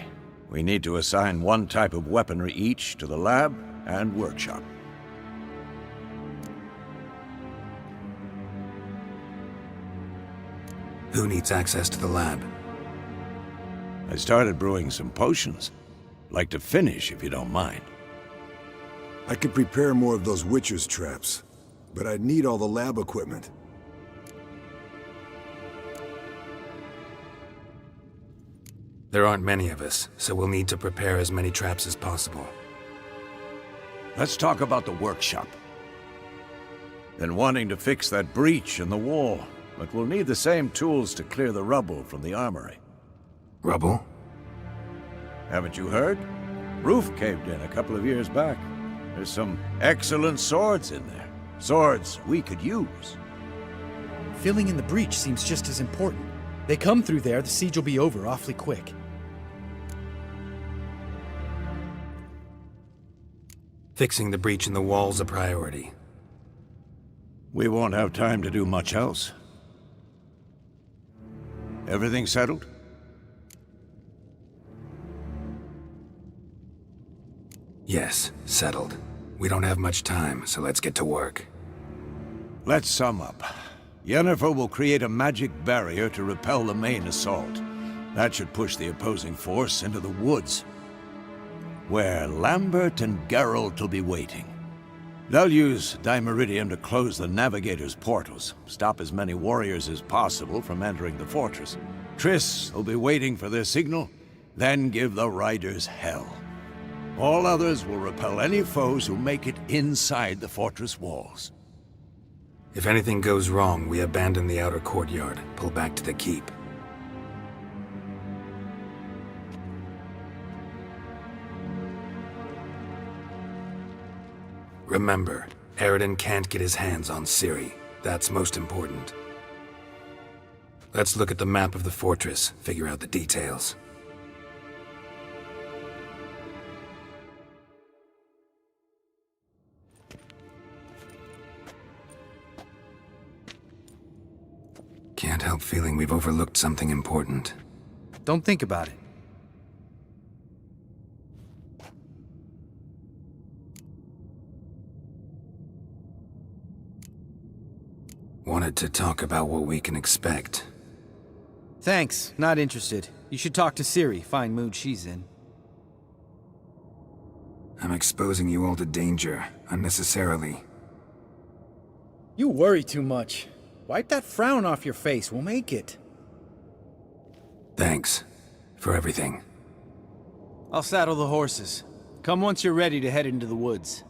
We need to assign one type of weaponry each to the lab and workshop. Who needs access to the lab? I started brewing some potions. Like to finish, if you don't mind. I could prepare more of those Witcher's traps, but I'd need all the lab equipment. There aren't many of us, so we'll need to prepare as many traps as possible. Let's talk about the workshop. Been wanting to fix that breach in the wall, but we'll need the same tools to clear the rubble from the armory. Rubble? Haven't you heard? Roof caved in a couple of years back. There's some excellent swords in there. Swords we could use. Filling in the breach seems just as important. They come through there, the siege will be over awfully quick. Fixing the breach in the wall's a priority. We won't have time to do much else. Everything settled? Yes, settled. We don't have much time, so let's get to work. Let's sum up. Yennefer will create a magic barrier to repel the main assault. That should push the opposing force into the woods, where Lambert and Geralt will be waiting. They'll use Dimeridium to close the Navigator's portals, stop as many warriors as possible from entering the fortress. Triss will be waiting for their signal, then give the riders hell. All others will repel any foes who make it inside the fortress walls. If anything goes wrong, we abandon the outer courtyard, pull back to the keep. Remember, Eredin can't get his hands on Ciri. That's most important. Let's look at the map of the fortress, figure out the details. Can't help feeling we've overlooked something important. Don't think about it. Wanted to talk about what we can expect. Thanks, not interested. You should talk to Ciri, fine mood she's in. I'm exposing you all to danger, unnecessarily. You worry too much. Wipe that frown off your face, we'll make it. Thanks for everything. I'll saddle the horses. Come once you're ready to head into the woods.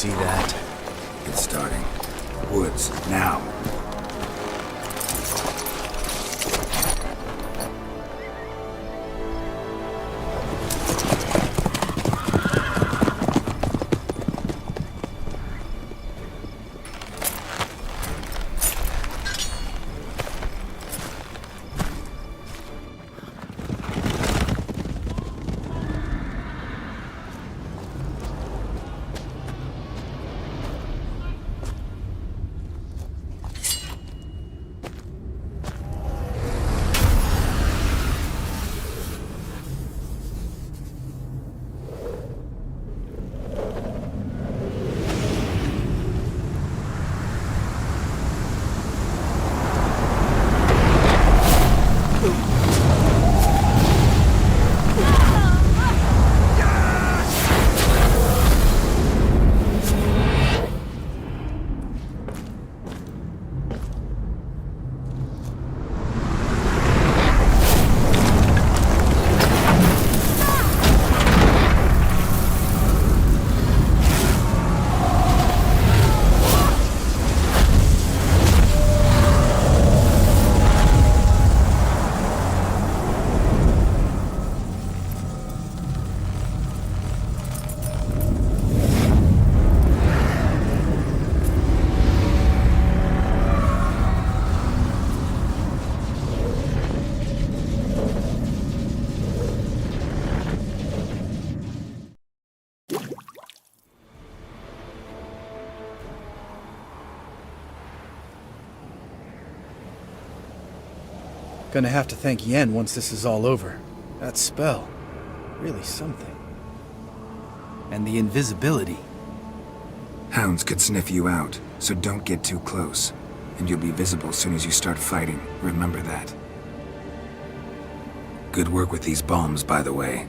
see that. It's starting. Woods, now. Gonna have to thank Yen once this is all over. That spell, really something. And the invisibility. Hounds could sniff you out, so don't get too close. And you'll be visible as soon as you start fighting. Remember that. Good work with these bombs, by the way.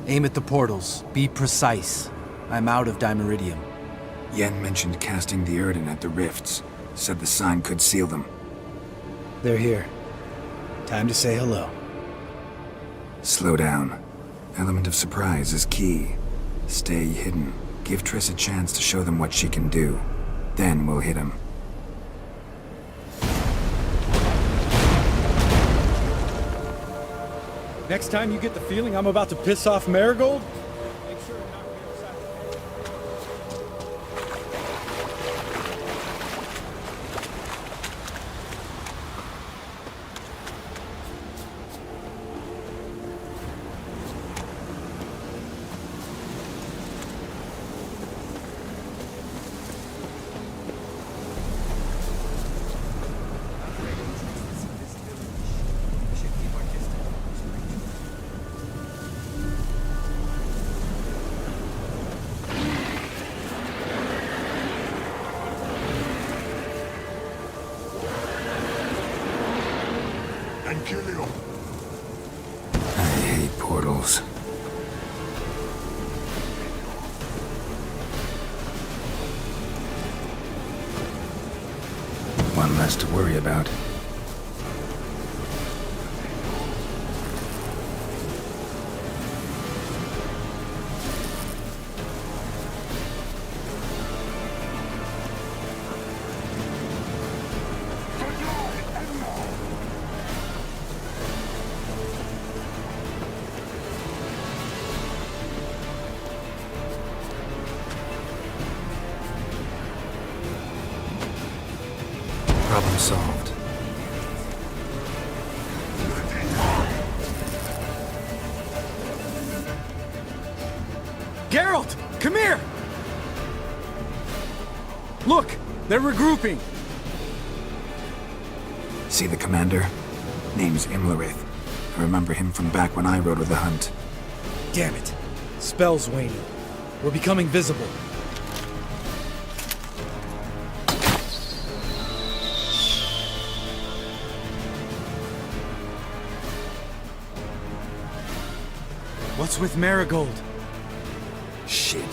Aim at the portals. Be precise. I'm out of Dimeridium. Yen mentioned casting the Erden at the rifts. Said the sign could seal them. They're here. Time to say hello. Slow down. Element of surprise is key. Stay hidden. Give Triss a chance to show them what she can do. Then we'll hit him. Next time you get the feeling I'm about to piss off Marigold, I hate portals. One less to worry about. Problem solved. Geralt, come here! Look, they're regrouping. See the commander? Name's Imlerith. I remember him from back when I rode with the hunt. Damn it. Spell's waning. We're becoming visible. What's with Marigold? Shit.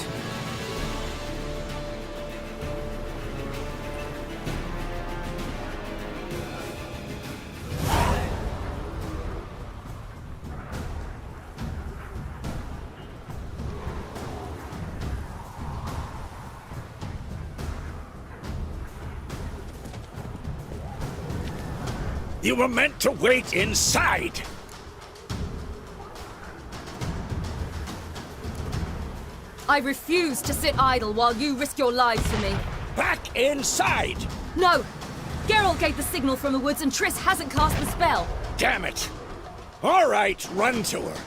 You were meant to wait inside! I refuse to sit idle while you risk your lives for me. Back inside! No! Geralt gave the signal from the woods and Triss hasn't cast the spell. Damn it! All right, run to her.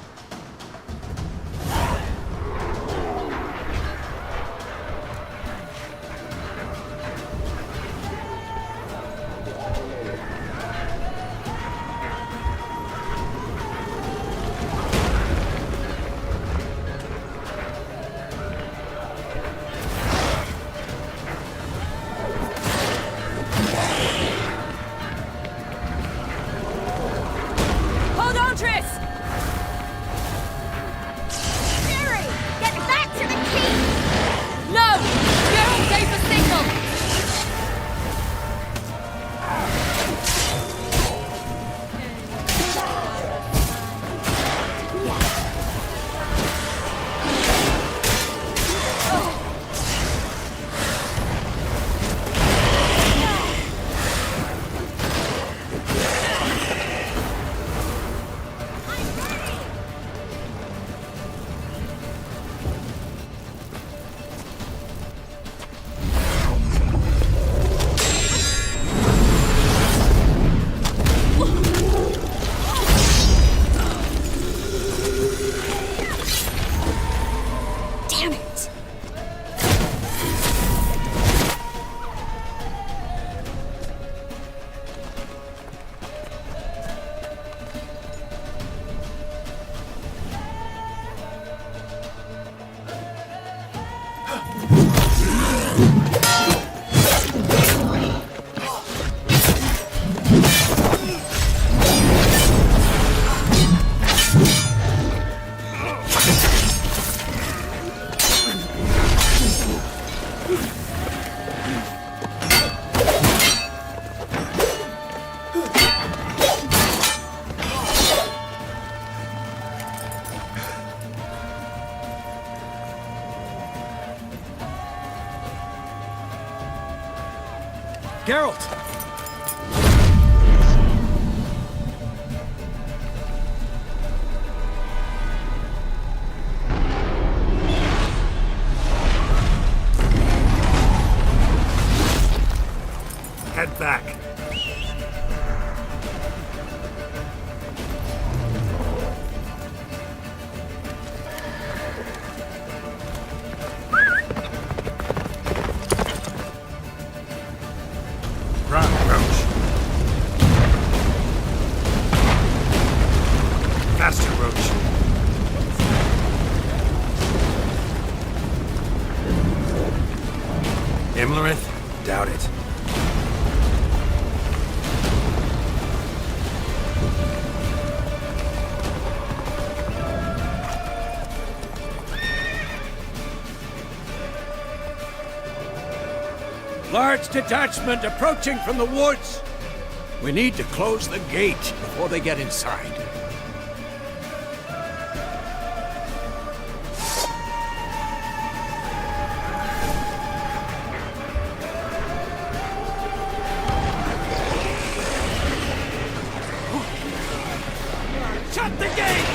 Hold on, Triss! Ciri! Get back to the key! No! Geralt gave the signal! Damn it! Geralt! Head back. Run, Roach. Faster, Roach. Imlerith? Doubt it. Large detachment approaching from the woods. We need to close the gate before they get inside. Shut the gate!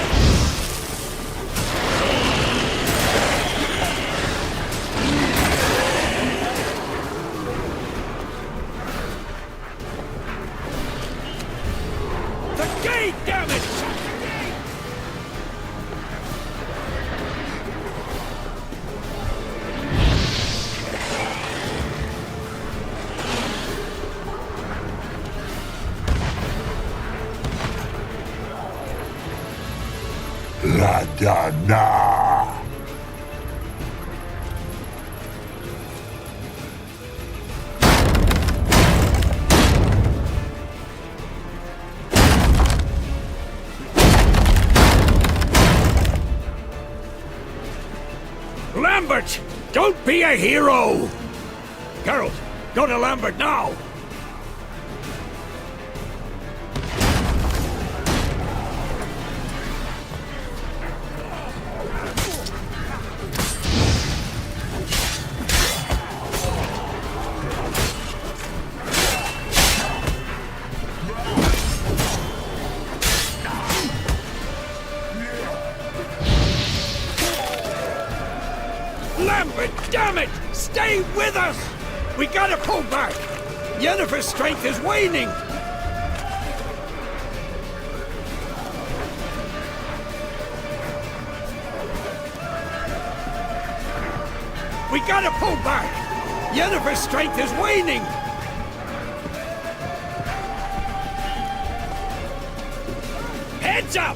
Damn it! La Dana! Lambert! Don't be a hero! Geralt, go to Lambert now! But damn it! Stay with us! We gotta pull back! Yennefer's strength is waning! We gotta pull back! Yennefer's strength is waning! Heads up!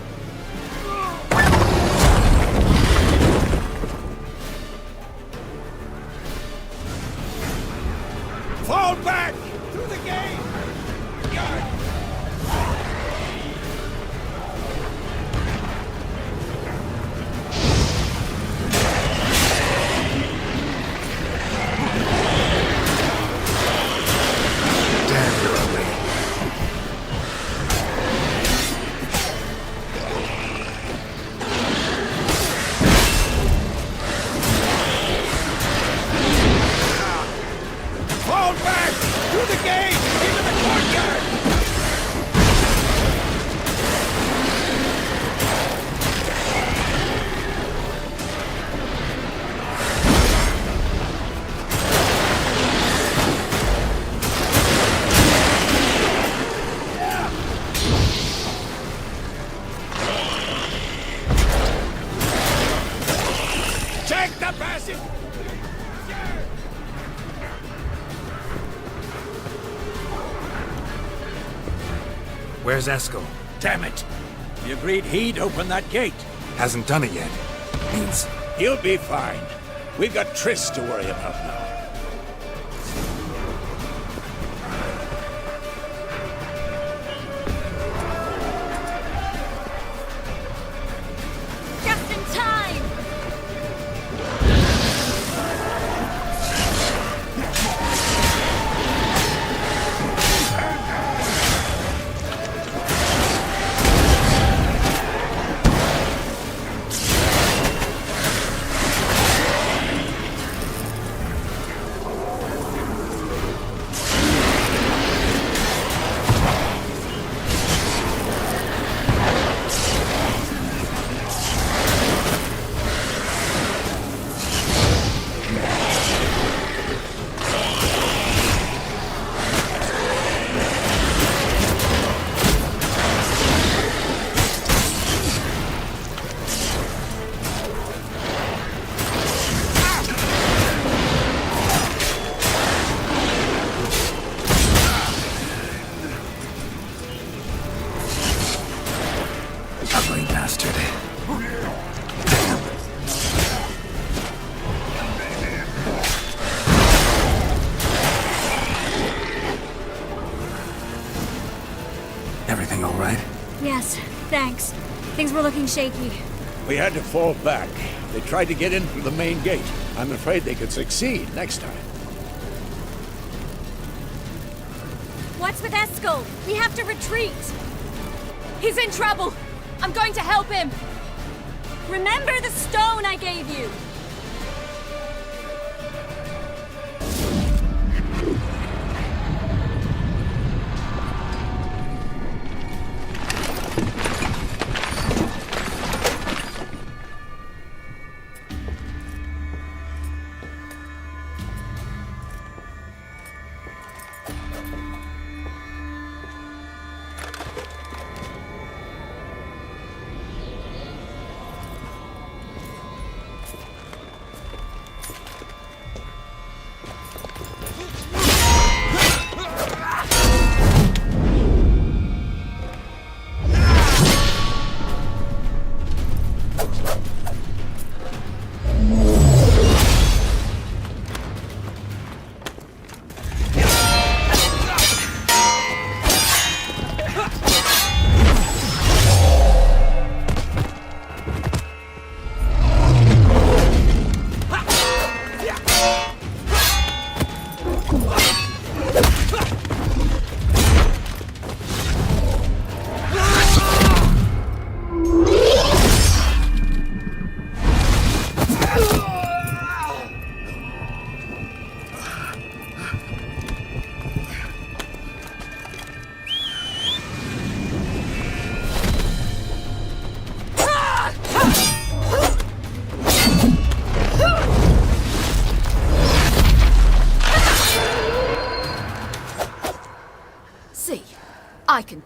Fall back! Through the gate! God. Damn, you're ugly. Fall back! Through the gate! Into the courtyard! Check the passage! Where's Eskel? Damn it! We agreed he'd open that gate. Hasn't done it yet. Means He'll be fine. We've got Triss to worry about now. Just in time! ugly bastard. Everything all right? Yes, thanks. Things were looking shaky. We had to fall back. They tried to get in through the main gate. I'm afraid they could succeed next time. What's with Eskel? We have to retreat. He's in trouble. I'm going to help him. Remember the stone I gave you?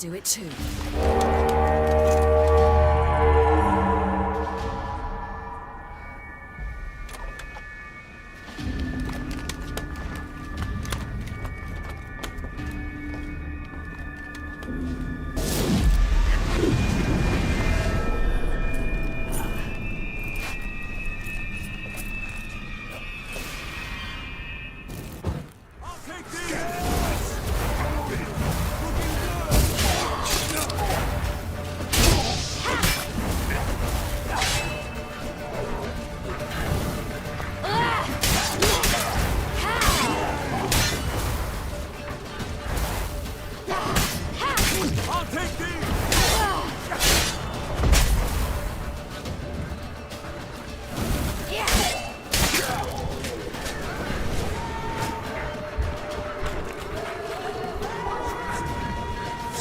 do it too.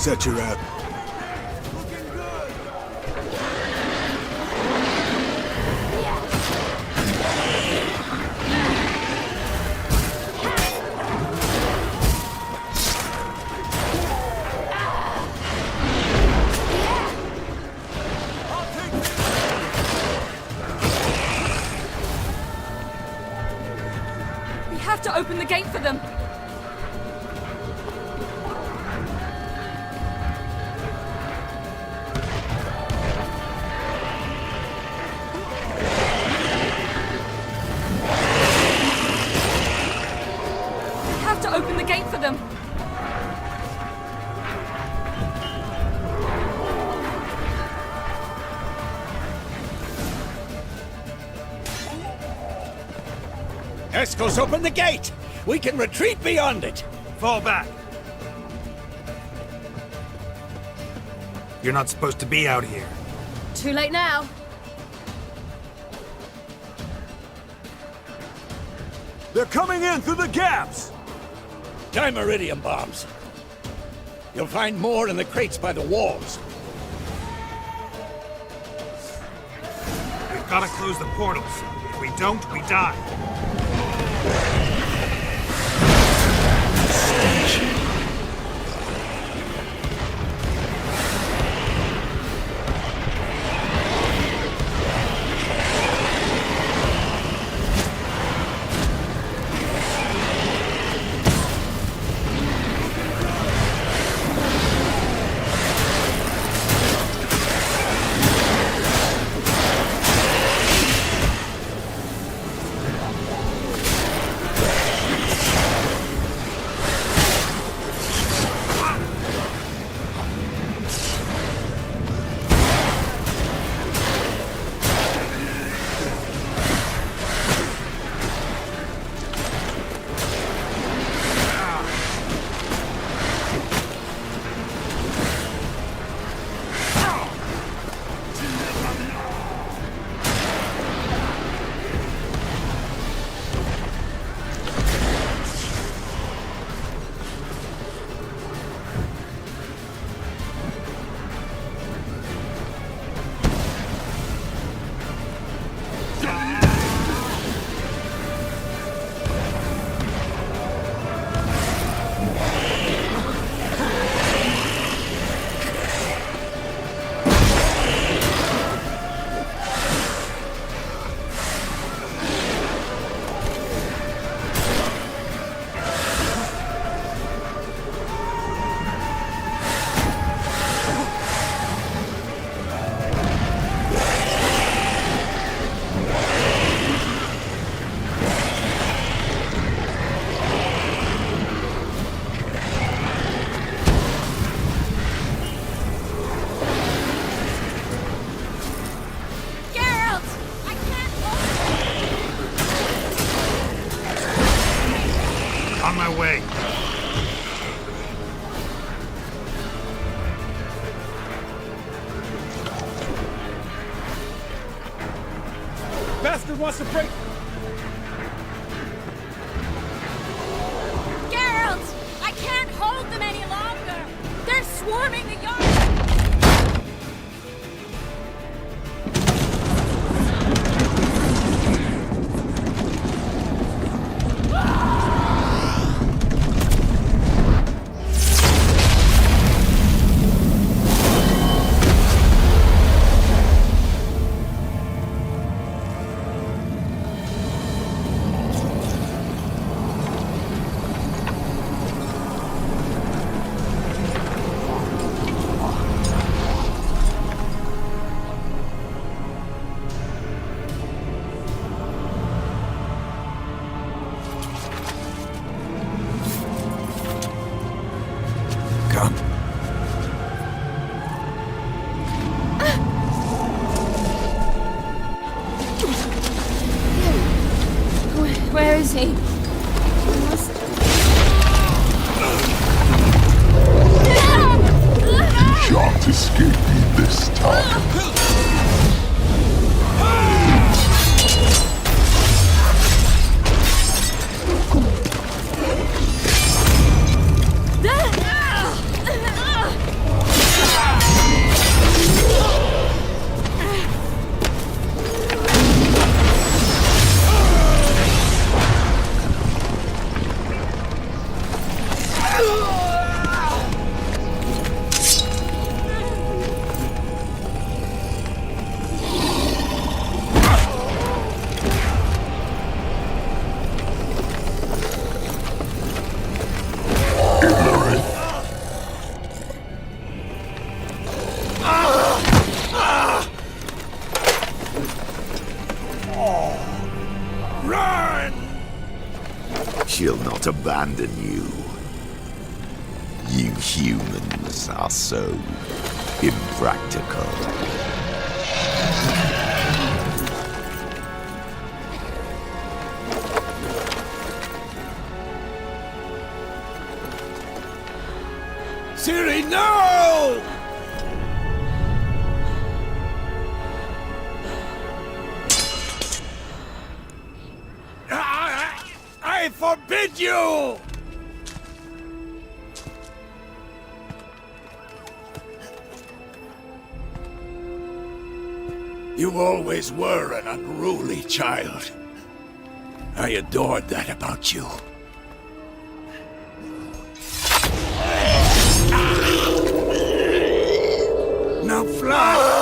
Set your out. We have to open the gate for them. Open the gate for them. Escos, open the gate! We can retreat beyond it! Fall back. You're not supposed to be out here. Too late now. They're coming in through the gaps! Dimeridium bombs. You'll find more in the crates by the walls. We've got to close the portals. If we don't, we die. On my way. Bastard wants to break. Geralt! I can't hold them any longer! They're swarming the yard! see. Shan't escape me this time. She'll not abandon you. You humans are so impractical. Ciri, no! I forbid you! You always were an unruly child. I adored that about you. Now fly!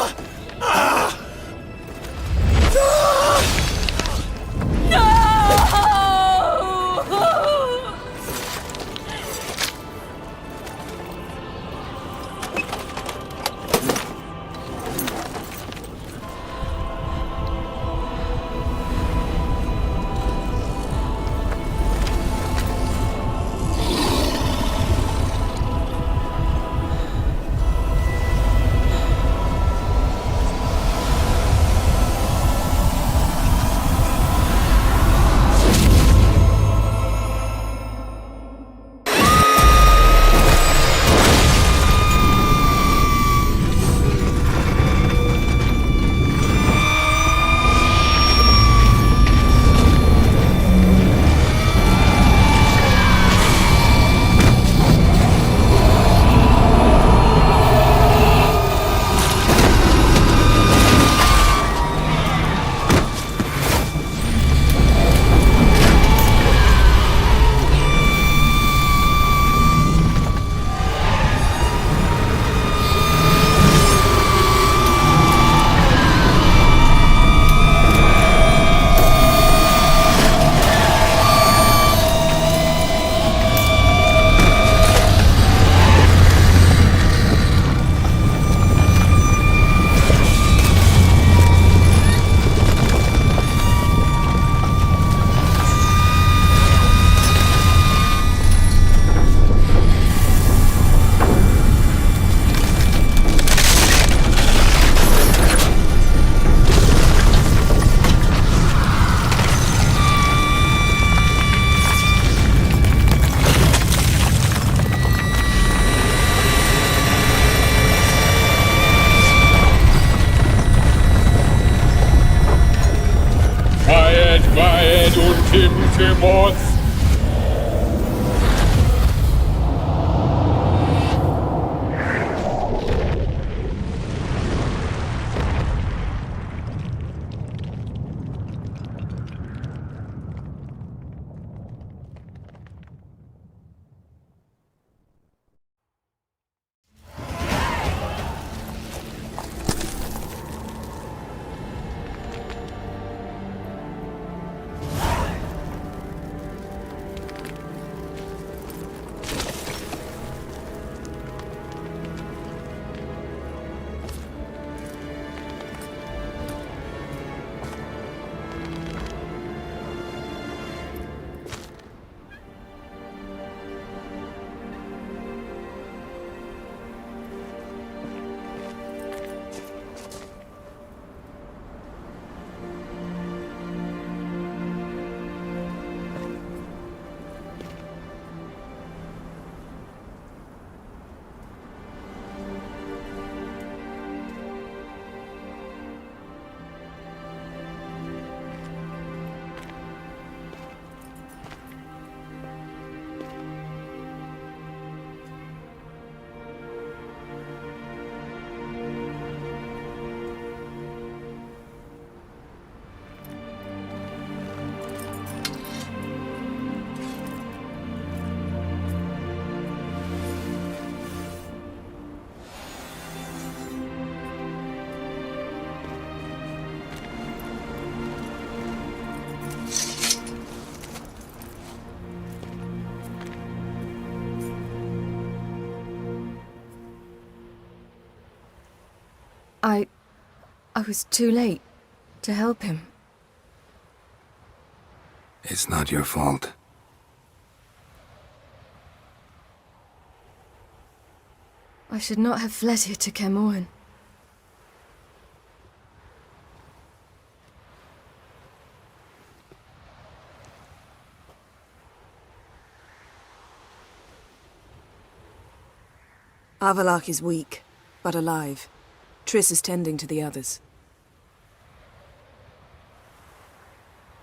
Mod. I was too late to help him. It's not your fault. I should not have fled here to Kermoren. Avalak is weak, but alive. Triss is tending to the others.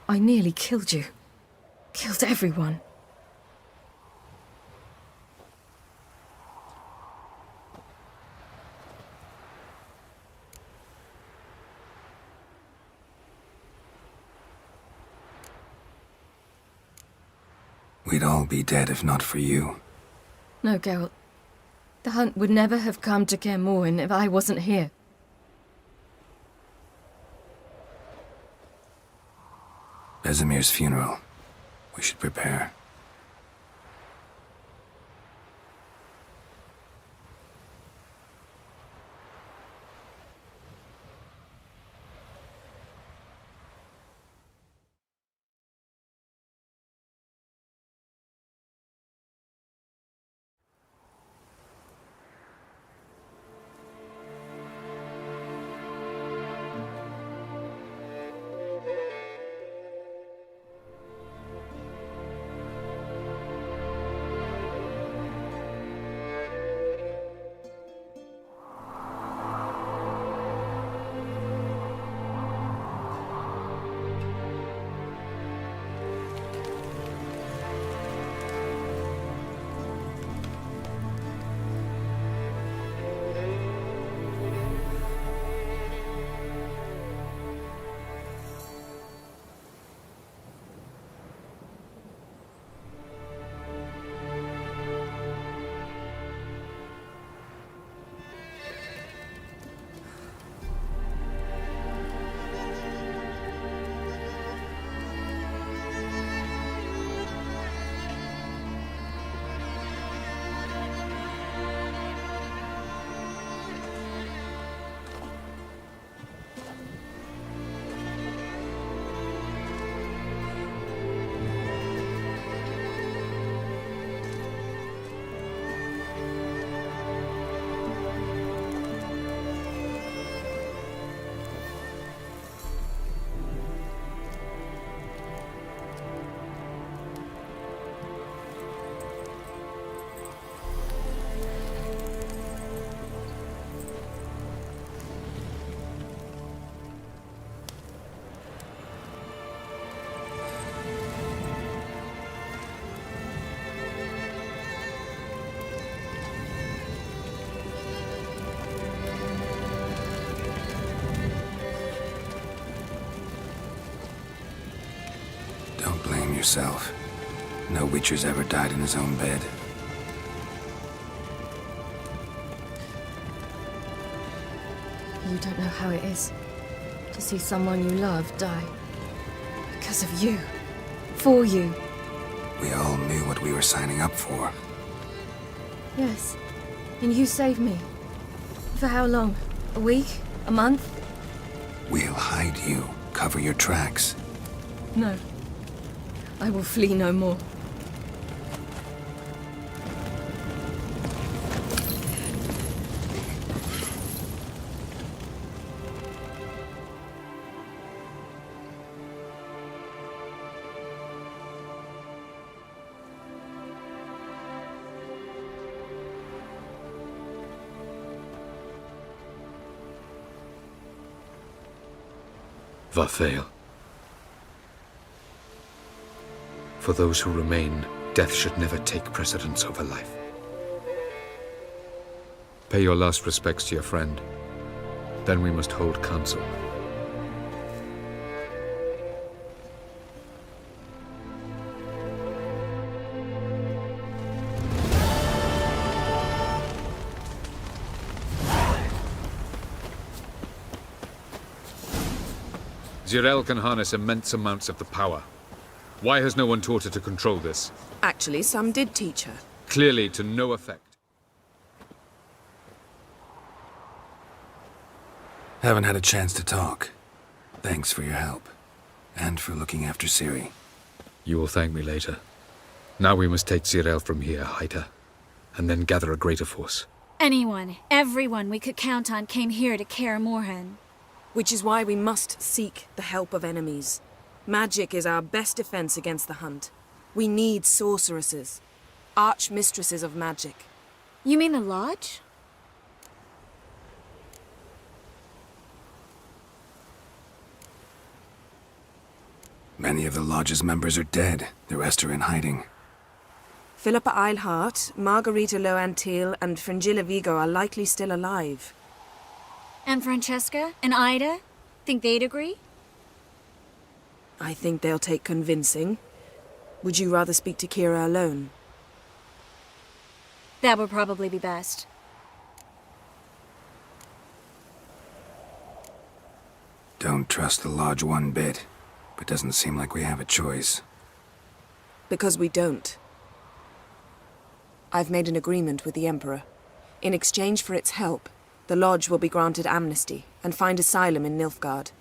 I nearly killed you. Killed everyone. We'd all be dead if not for you. No, Geralt. The hunt would never have come to Kermoren if I wasn't here. Vesemir's funeral. We should prepare. Don't blame yourself. No Witcher's ever died in his own bed. You don't know how it is to see someone you love die. Because of you. For you. We all knew what we were signing up for. Yes. And you saved me. For how long? A week? A month? We'll hide you. Cover your tracks. No. I will flee no more. Varthael. For those who remain, death should never take precedence over life. Pay your last respects to your friend. Then we must hold council. Zirael can harness immense amounts of the power. Why has no one taught her to control this? Actually, some did teach her. Clearly to no effect. Haven't had a chance to talk. Thanks for your help. And for looking after Ciri. You will thank me later. Now we must take Cyril from here, hide her, and then gather a greater force. Anyone, everyone we could count on came here to Kaer Morhen. Which is why we must seek the help of enemies. Magic is our best defense against the hunt. We need sorceresses. Archmistresses of magic. You mean the Lodge? Many of the Lodge's members are dead. The rest are in hiding. Philippa Eilhart, Margarita Loantil, and Fringilla Vigo are likely still alive. And Francesca and Ida? Think they'd agree? I think they'll take convincing. Would you rather speak to Kira alone? That would probably be best. Don't trust the Lodge one bit, but doesn't seem like we have a choice. Because we don't. I've made an agreement with the Emperor. In exchange for its help, the Lodge will be granted amnesty and find asylum in Nilfgaard.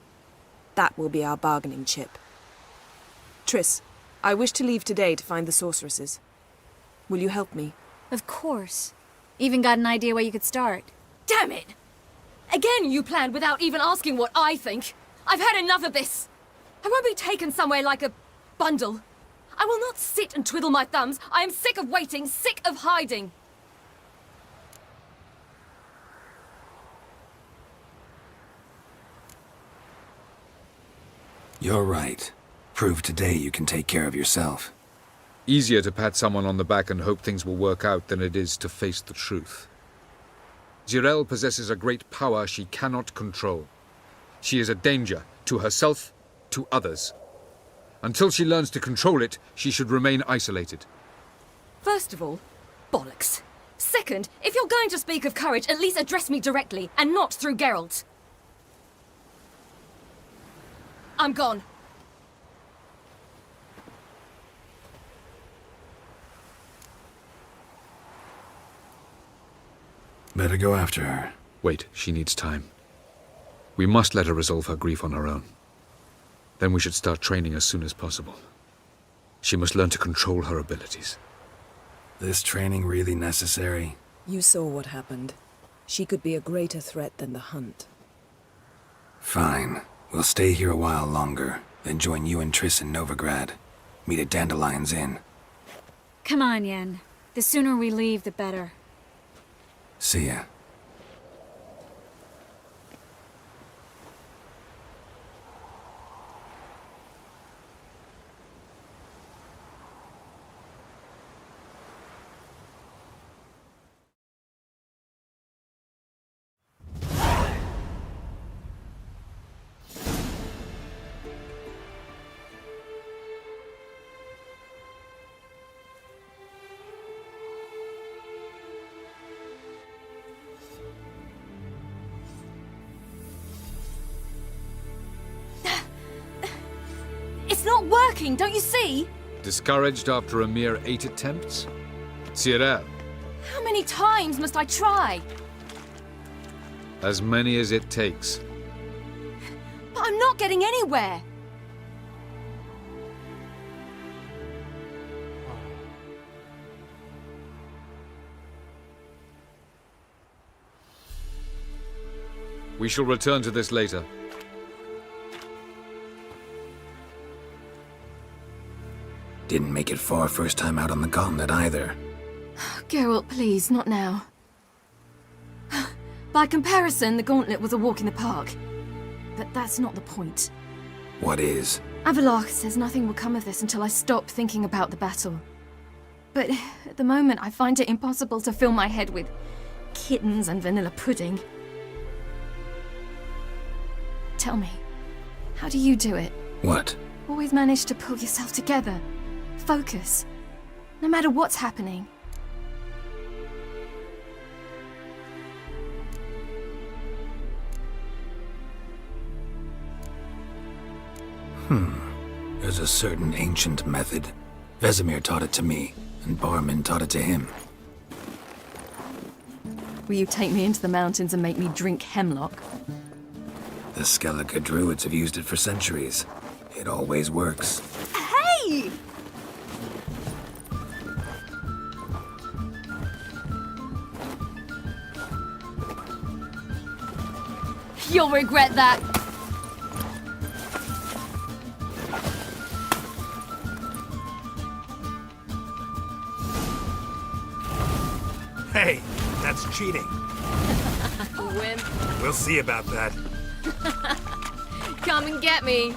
That will be our bargaining chip. Triss, I wish to leave today to find the sorceresses. Will you help me? Of course. Even got an idea where you could start. Damn it! Again you planned without even asking what I think. I've had enough of this. I won't be taken somewhere like a bundle. I will not sit and twiddle my thumbs. I am sick of waiting, sick of hiding. You're right. Prove today you can take care of yourself. Easier to pat someone on the back and hope things will work out than it is to face the truth. Jirel possesses a great power she cannot control. She is a danger to herself, to others. Until she learns to control it, she should remain isolated. First of all, bollocks. Second, if you're going to speak of courage, at least address me directly, and not through Geralt. I'm gone. Better go after her. Wait, she needs time. We must let her resolve her grief on her own. Then we should start training as soon as possible. She must learn to control her abilities. This training really necessary? You saw what happened. She could be a greater threat than the hunt. Fine. We'll stay here a while longer, then join you and Triss in Novigrad. Meet at Dandelion's Inn. Come on, Yen. The sooner we leave, the better. See ya. It's not working, don't you see? Discouraged after a mere 8 attempts? Cyril, How many times must I try? as many as it takes. But I'm not getting anywhere. We shall return to this later. Didn't make it far first time out on the gauntlet either. Geralt, please, not now. By comparison, the gauntlet was a walk in the park. But that's not the point. What is? Avallac'h says nothing will come of this until I stop thinking about the battle. But at the moment, I find it impossible to fill my head with kittens and vanilla pudding. Tell me, how do you do it? What? Always manage to pull yourself together. Focus. No matter what's happening. There's a certain ancient method. Vesemir taught it to me, and Barman taught it to him. Will you take me into the mountains and make me drink hemlock? The Skellige druids have used it for centuries. It always works. Hey! You'll regret that. Hey, that's cheating. Wimp. We'll see about that. Come and get me.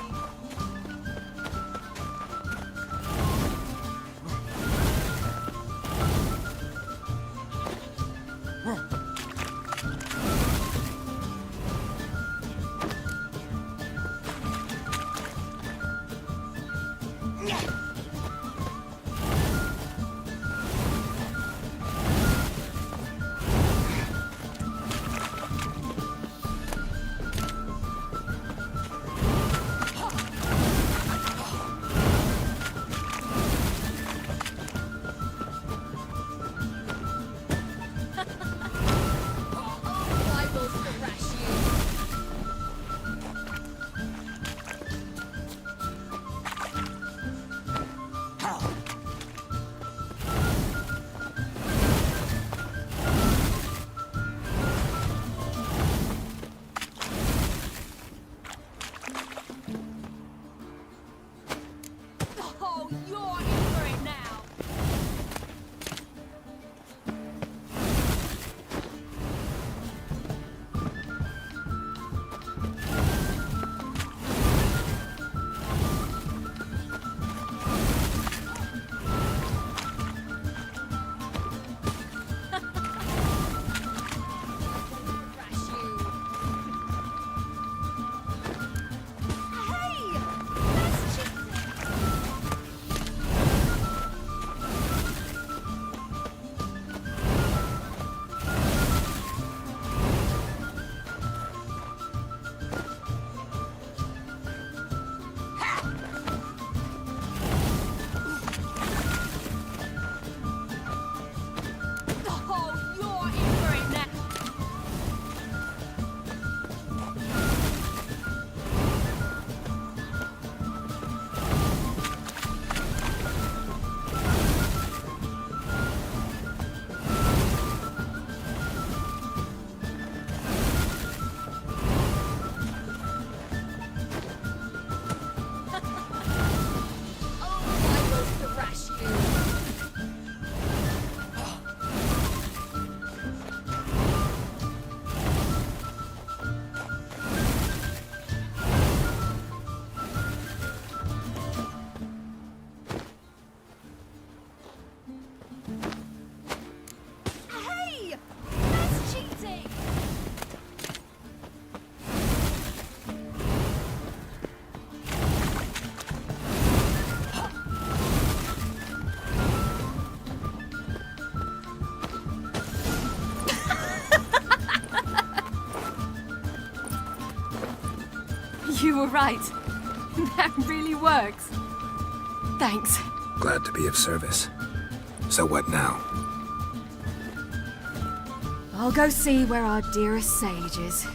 You were right. That really works. Thanks. Glad to be of service. So what now? I'll go see where our dearest sage is.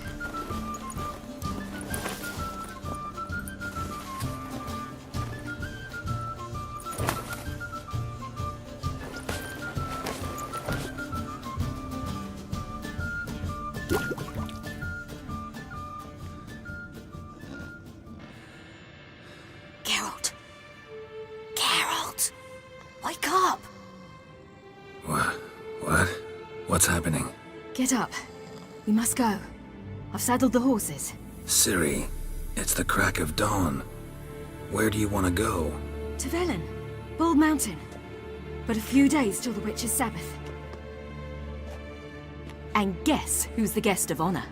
Wake up! What? What's happening? Get up. We must go. I've saddled the horses. Ciri, it's the crack of dawn. Where do you want to go? To Velen, Bald Mountain. But a few days till the Witch's Sabbath. And guess who's the guest of honor?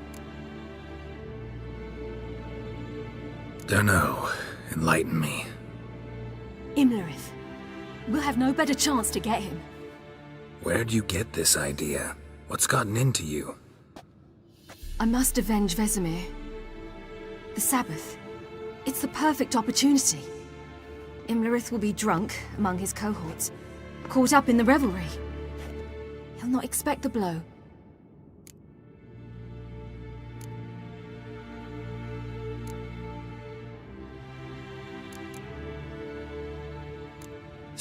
Dunno. Enlighten me. Imlerith. We'll have no better chance to get him. Where'd you get this idea? What's gotten into you? I must avenge Vesemir. The Sabbath. It's the perfect opportunity. Imlerith will be drunk among his cohorts, caught up in the revelry. He'll not expect the blow.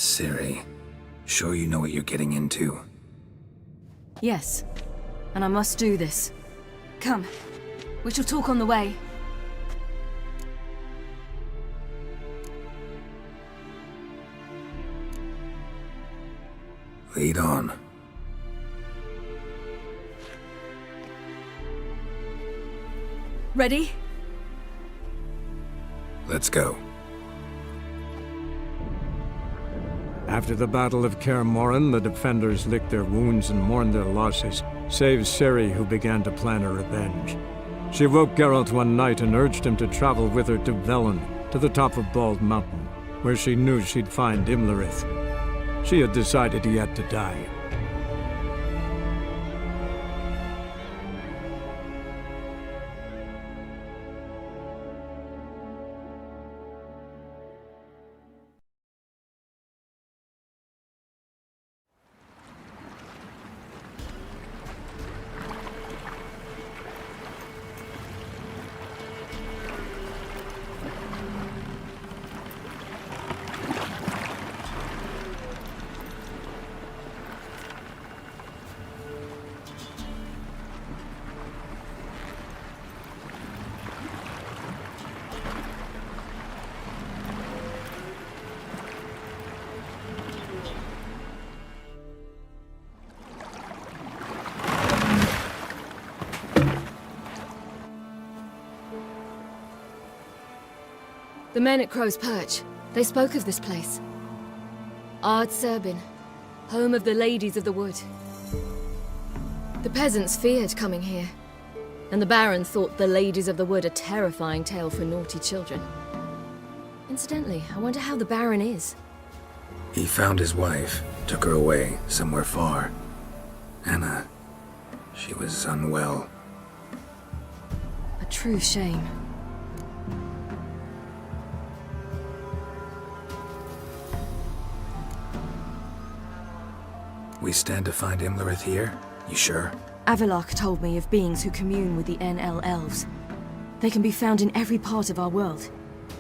Ciri, sure you know what you're getting into? Yes, and I must do this. Come, we shall talk on the way. Lead on. Ready? Let's go. After the Battle of Kaer Morhen, the defenders licked their wounds and mourned their losses, save Ciri, who began to plan her revenge. She woke Geralt one night and urged him to travel with her to Velen, to the top of Bald Mountain, where she knew she'd find Imlerith. She had decided he had to die. The men at Crow's Perch, they spoke of this place. Ard Serbin, home of the Ladies of the Wood. The peasants feared coming here, and the Baron thought the Ladies of the Wood a terrifying tale for naughty children. Incidentally, I wonder how the Baron is. He found his wife, took her away, somewhere far. Anna, she was unwell. A true shame. We stand to find Imlerith here? You sure? Avalok told me of beings who commune with the NL elves. They can be found in every part of our world.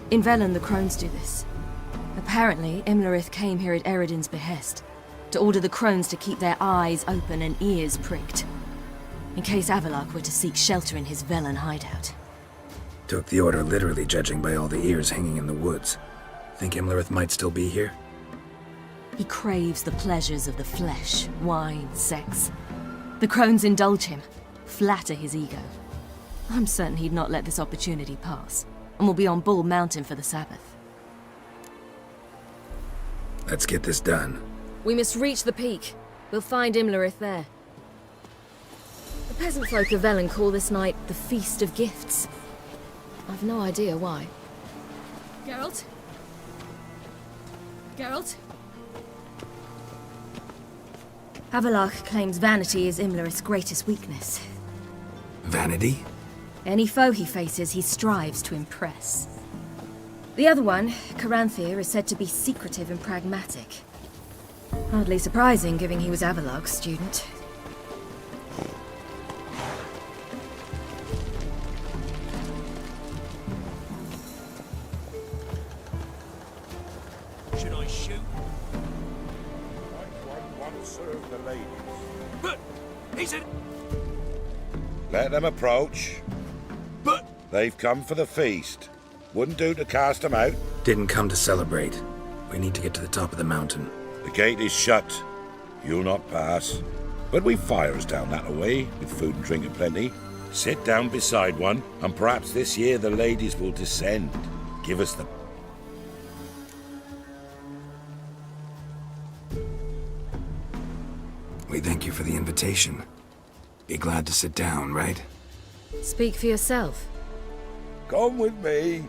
In Velen, the crones do this. Apparently, Imlerith came here at Eredin's behest, to order the crones to keep their eyes open and ears pricked, in case Avalok were to seek shelter in his Velen hideout. Took the order literally, judging by all the ears hanging in the woods. Think Imlerith might still be here? He craves the pleasures of the flesh, wine, sex. The crones indulge him, flatter his ego. I'm certain he'd not let this opportunity pass, and will be on Bull Mountain for the Sabbath. Let's get this done. We must reach the peak. We'll find Imlerith there. The peasant folk of Velen call this night the Feast of Gifts. I've no idea why. Geralt? Geralt? Avalok claims vanity is Imlerith's greatest weakness. Vanity? Any foe he faces, he strives to impress. The other one, Caranthir, is said to be secretive and pragmatic. Hardly surprising, given he was Avalok's student. Should I shoot? Serve the ladies. But he said. Let them approach. But they've come for the feast. Wouldn't do to cast them out. Didn't come to celebrate. We need to get to the top of the mountain. The gate is shut. You'll not pass. But we've fires down that way, with food and drink aplenty. Sit down beside one, and perhaps this year the ladies will descend. Give us the... We thank you for the invitation. Be glad to sit down, right? Speak for yourself. Come with me.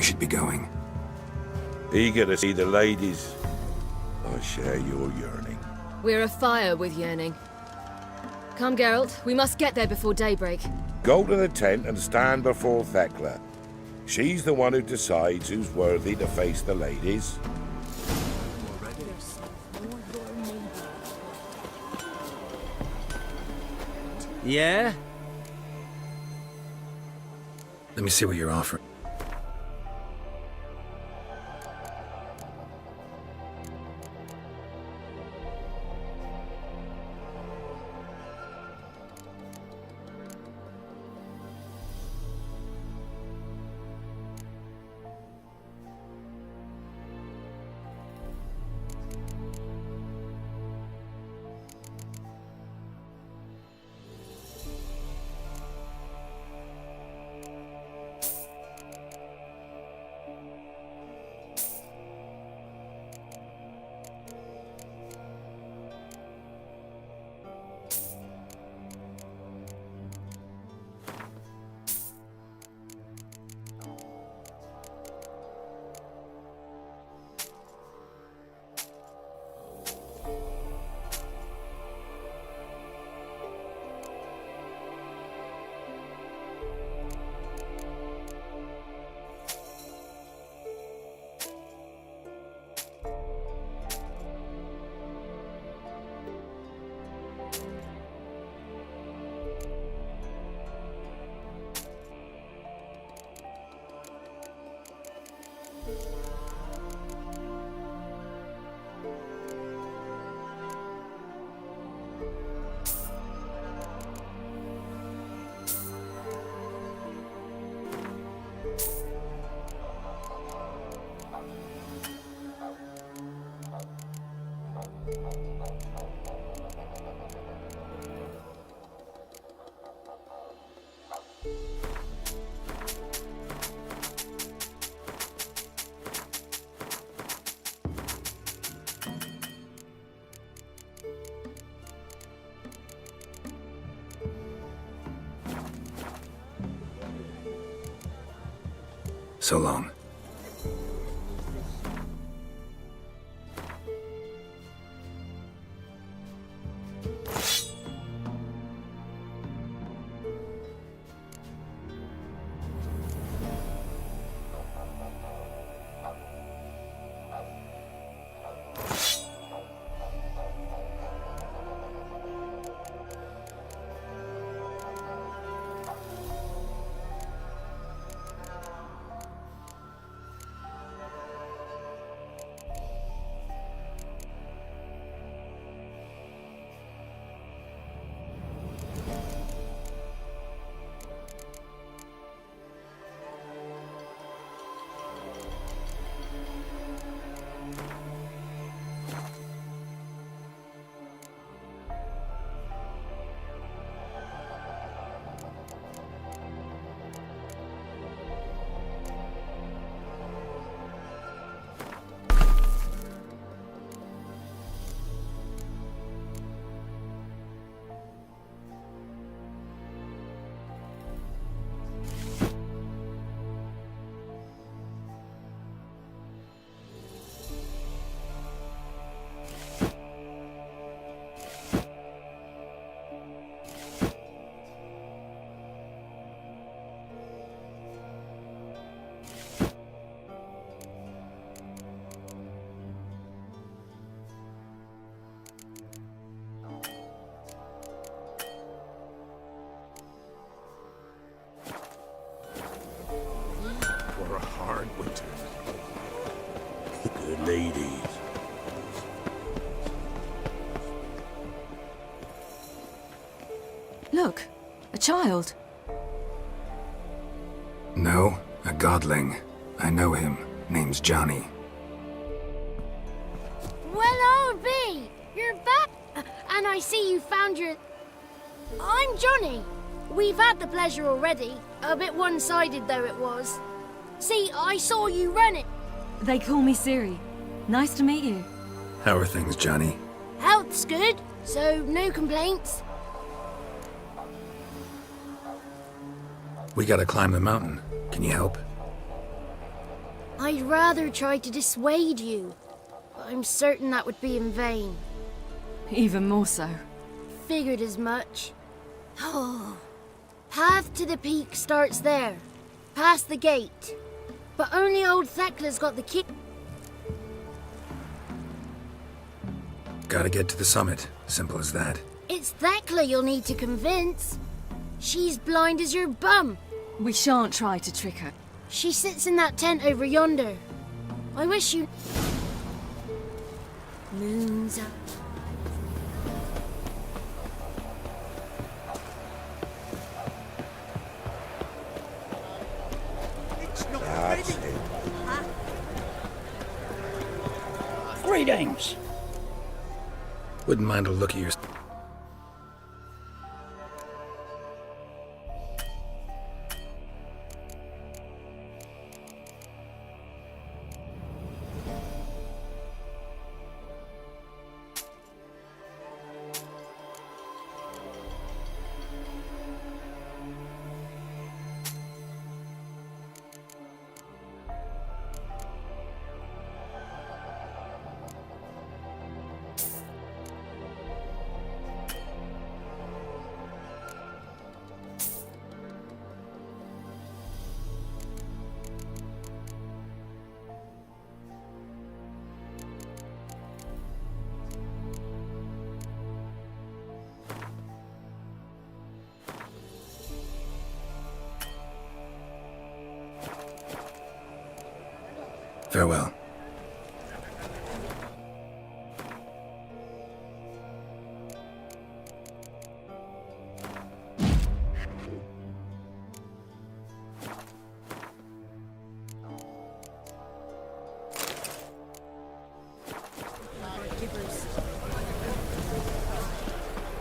should be going. Eager to see the ladies. I share your yearning. We're afire with yearning. Come, Geralt. We must get there before daybreak. Go to the tent and stand before Thekla. She's the one who decides who's worthy to face the ladies. Yeah? Let me see what you're offering. So long. Good ladies. Look, a child. No, a godling. I know him. Name's Johnny. Well, I'll be. You're back, and I see you found your... I'm Johnny. We've had the pleasure already. A bit one-sided though it was. See, I saw you run it. They call me Ciri. Nice to meet you. How are things, Johnny? Health's good, so no complaints. We gotta climb the mountain. Can you help? I'd rather try to dissuade you, but I'm certain that would be in vain. Even more so. Figured as much. Oh. Path to the peak starts there, past the gate. But only old Thekla's got the key. Gotta get to the summit. Simple as that. It's Thekla you'll need to convince. She's blind as your bum. We shan't try to trick her. She sits in that tent over yonder. I wish you... Moon's up. That's it. Greetings. Wouldn't mind a look at your... Farewell.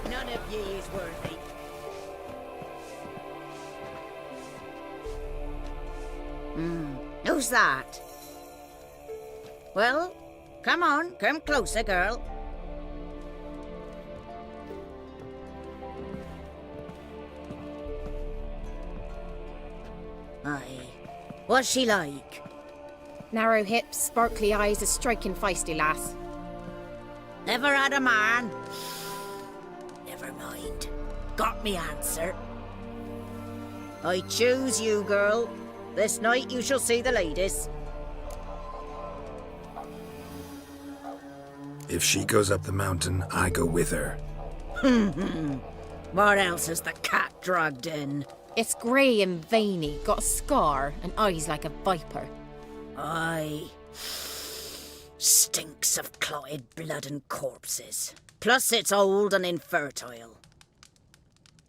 None of ye is worthy. Who's that? Well, come on, come closer, girl. Aye. What's she like? Narrow hips, sparkly eyes, a striking feisty lass. Never had a man? Never mind. Got me answer. I choose you, girl. This night you shall see the ladies. If she goes up the mountain, I go with her. What else is the cat dragged in? It's grey and veiny, got a scar, and eyes like a viper. Aye. Stinks of clotted blood and corpses. Plus it's old and infertile.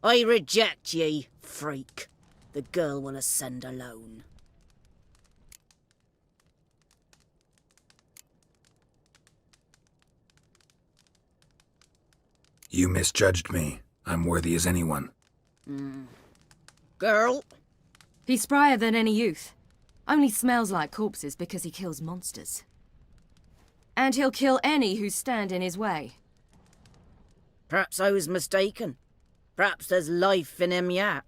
I reject ye, freak. The girl will ascend alone. You misjudged me. I'm worthy as anyone. Girl? He's sprier than any youth. Only smells like corpses because he kills monsters. And he'll kill any who stand in his way. Perhaps I was mistaken. Perhaps there's life in him yet.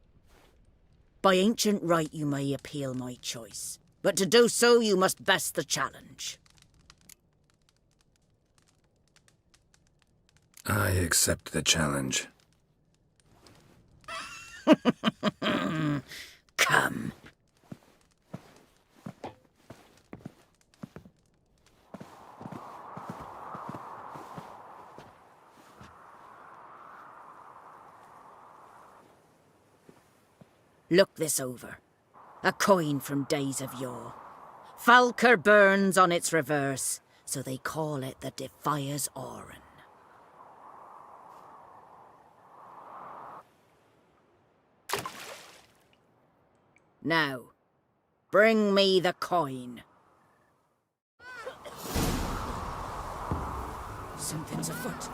By ancient right you may appeal my choice, but to do so you must best the challenge. I accept the challenge. Come. Look this over. A coin from days of yore. Falker burns on its reverse, so they call it the Defier's Oran. Now, bring me the coin. Something's afoot.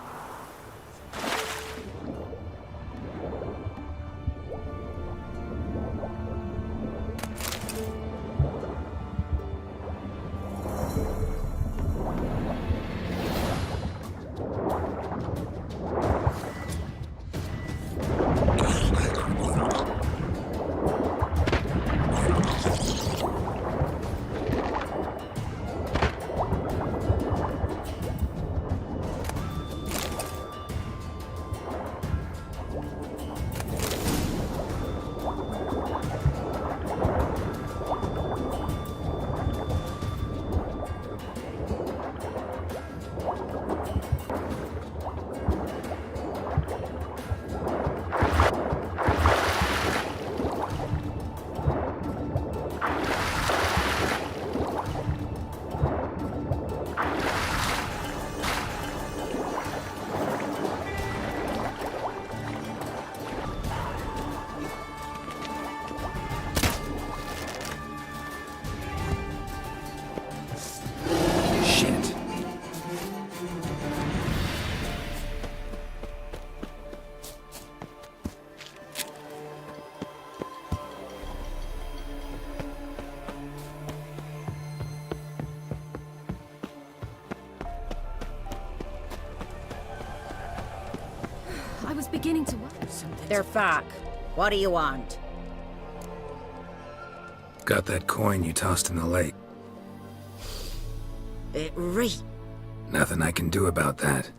was beginning to work. They're back. What do you want? Got that coin you tossed in the lake. It Nothing I can do about that.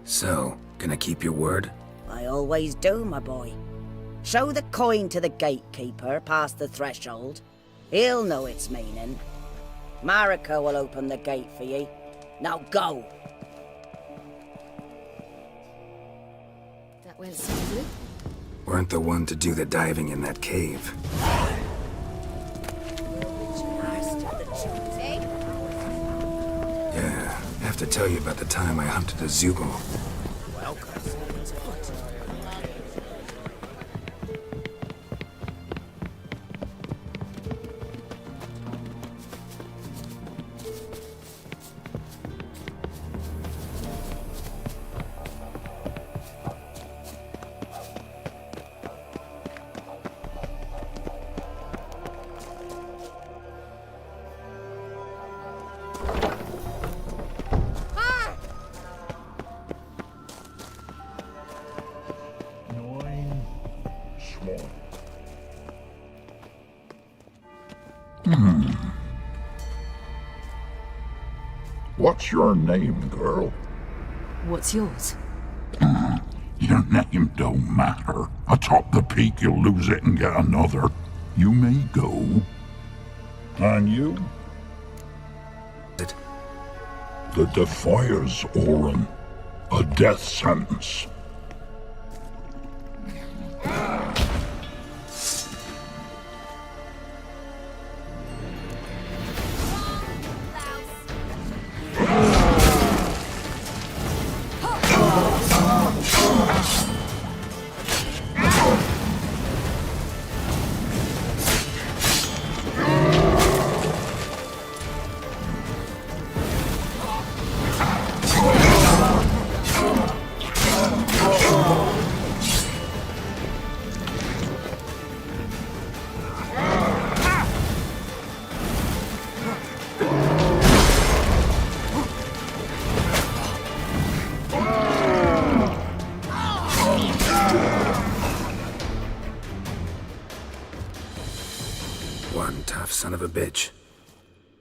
So, gonna keep your word? I always do, my boy. Show the coin to the gatekeeper past the threshold. He'll know its meaning. Marika will open the gate for ye. Now go! That went smoothly. Weren't the one to do the diving in that cave. Yeah, I have to tell you about the time I hunted a Zugel. Welcome. What's your name, girl? What's yours? Your name don't matter. Atop the peak, you'll lose it and get another. You may go. And you? The Defier's Orin. A death sentence. One tough son of a bitch.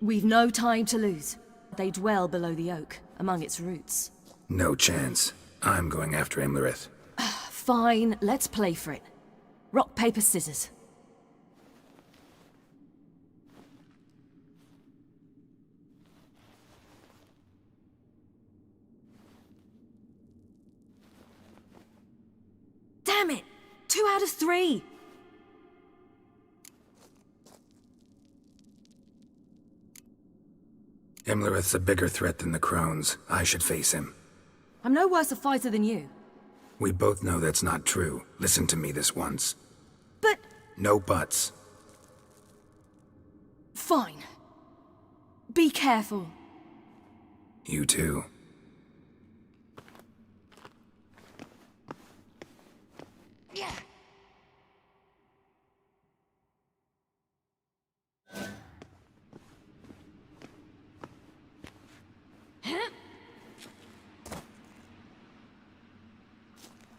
We've no time to lose. They dwell below the oak, among its roots. No chance. I'm going after Imlerith. Fine, let's play for it. Rock, paper, scissors. Damn it! 2 out of 3! Imlerith's a bigger threat than the Crones. I should face him. I'm no worse a fighter than you. We both know that's not true. Listen to me this once. But... No buts. Fine. Be careful. You too. Yeah.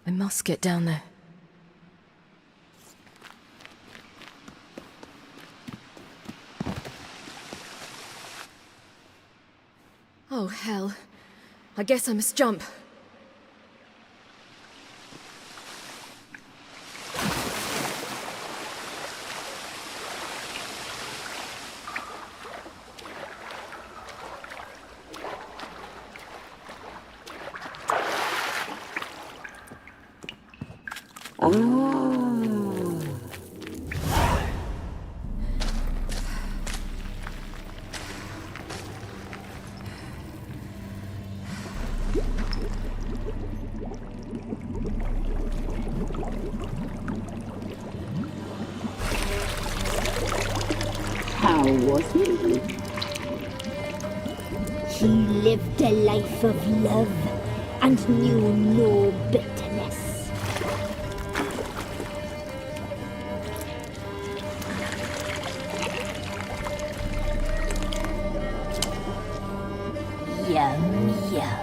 I must get down there. Oh, hell. I guess I must jump. How was he? He lived a life of love and knew no bitterness. Yum, yum.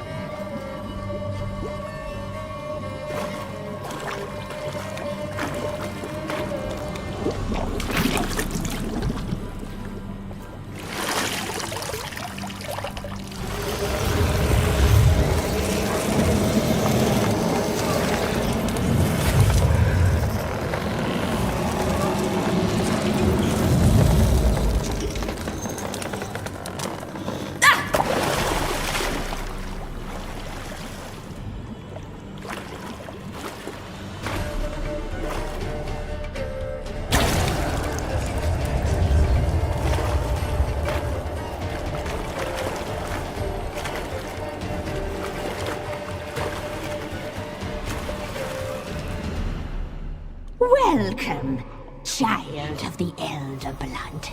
Welcome, child of the Elder Blood.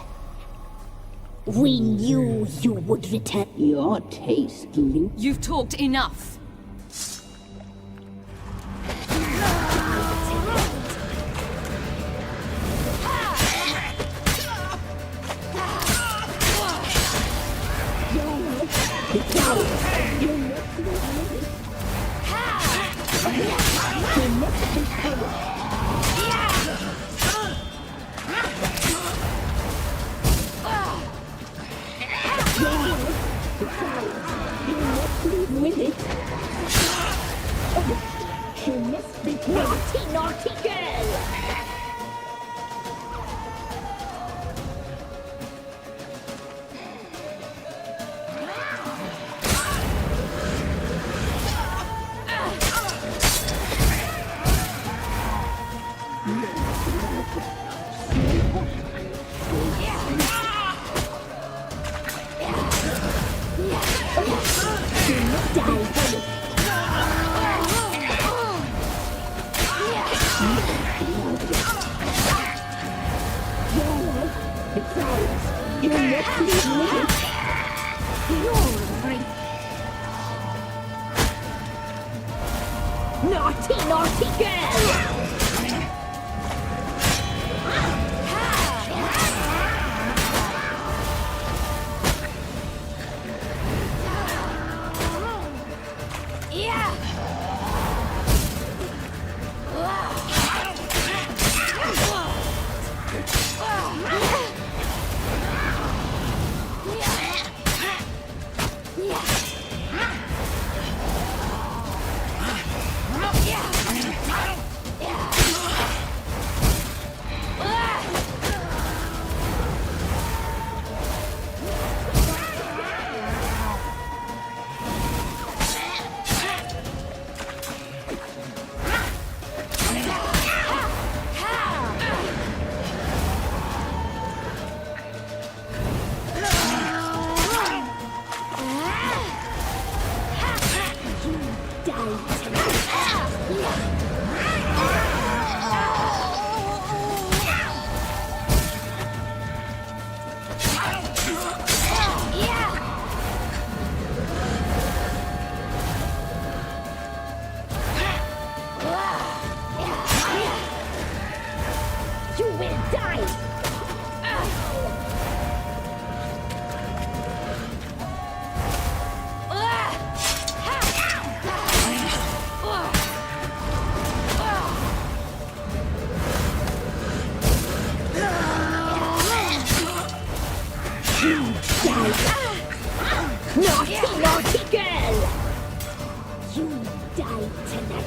We knew you would return. Your taste, Luke. You've talked enough. With it. She must be naughty, naughty girl. Naughty, naughty girl! Naughty, naughty girl! You die tonight.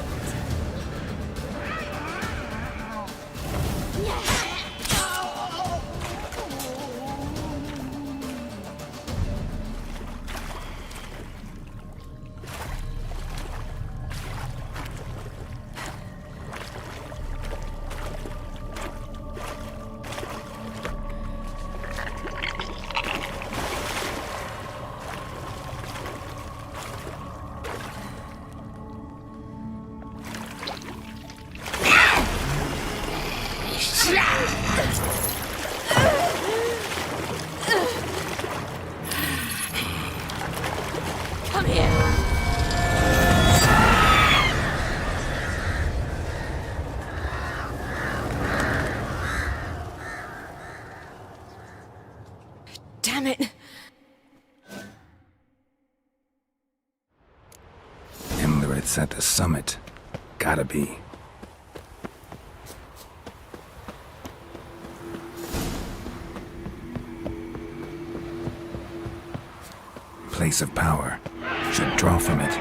Come here. Damn it. Emirates at the summit. Gotta be. Place of power. Should draw from it.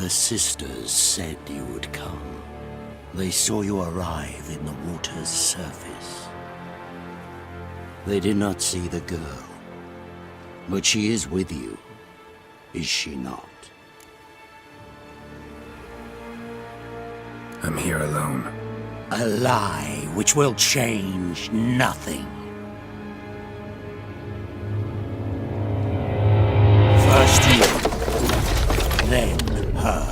The sisters said you would come. They saw you arrive in the water's surface. They did not see the girl. But she is with you, is she not? I'm here alone. A lie which will change nothing. First you, then her.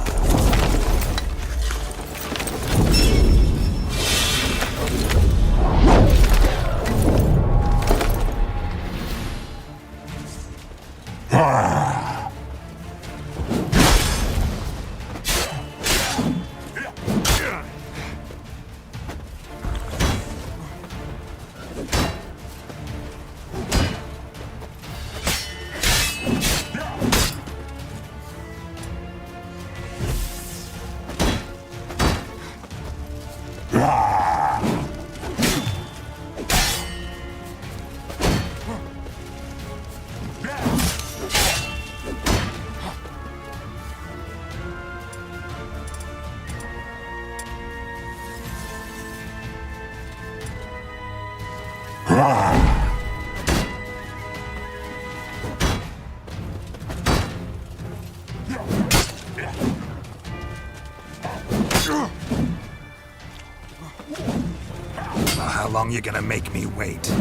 How long you gonna make me wait?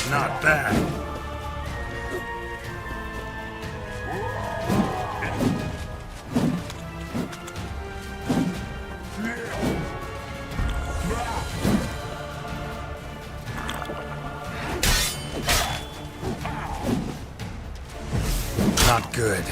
Not bad. Not good.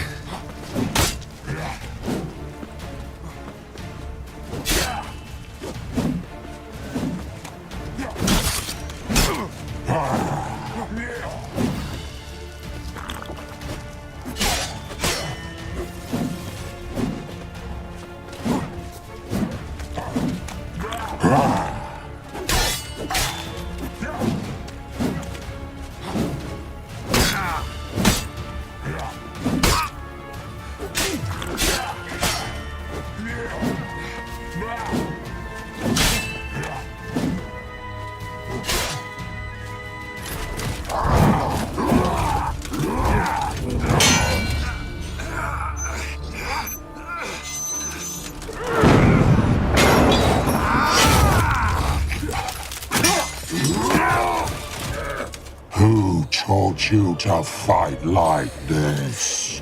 Who taught you to fight like this?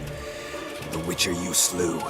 The Witcher you slew.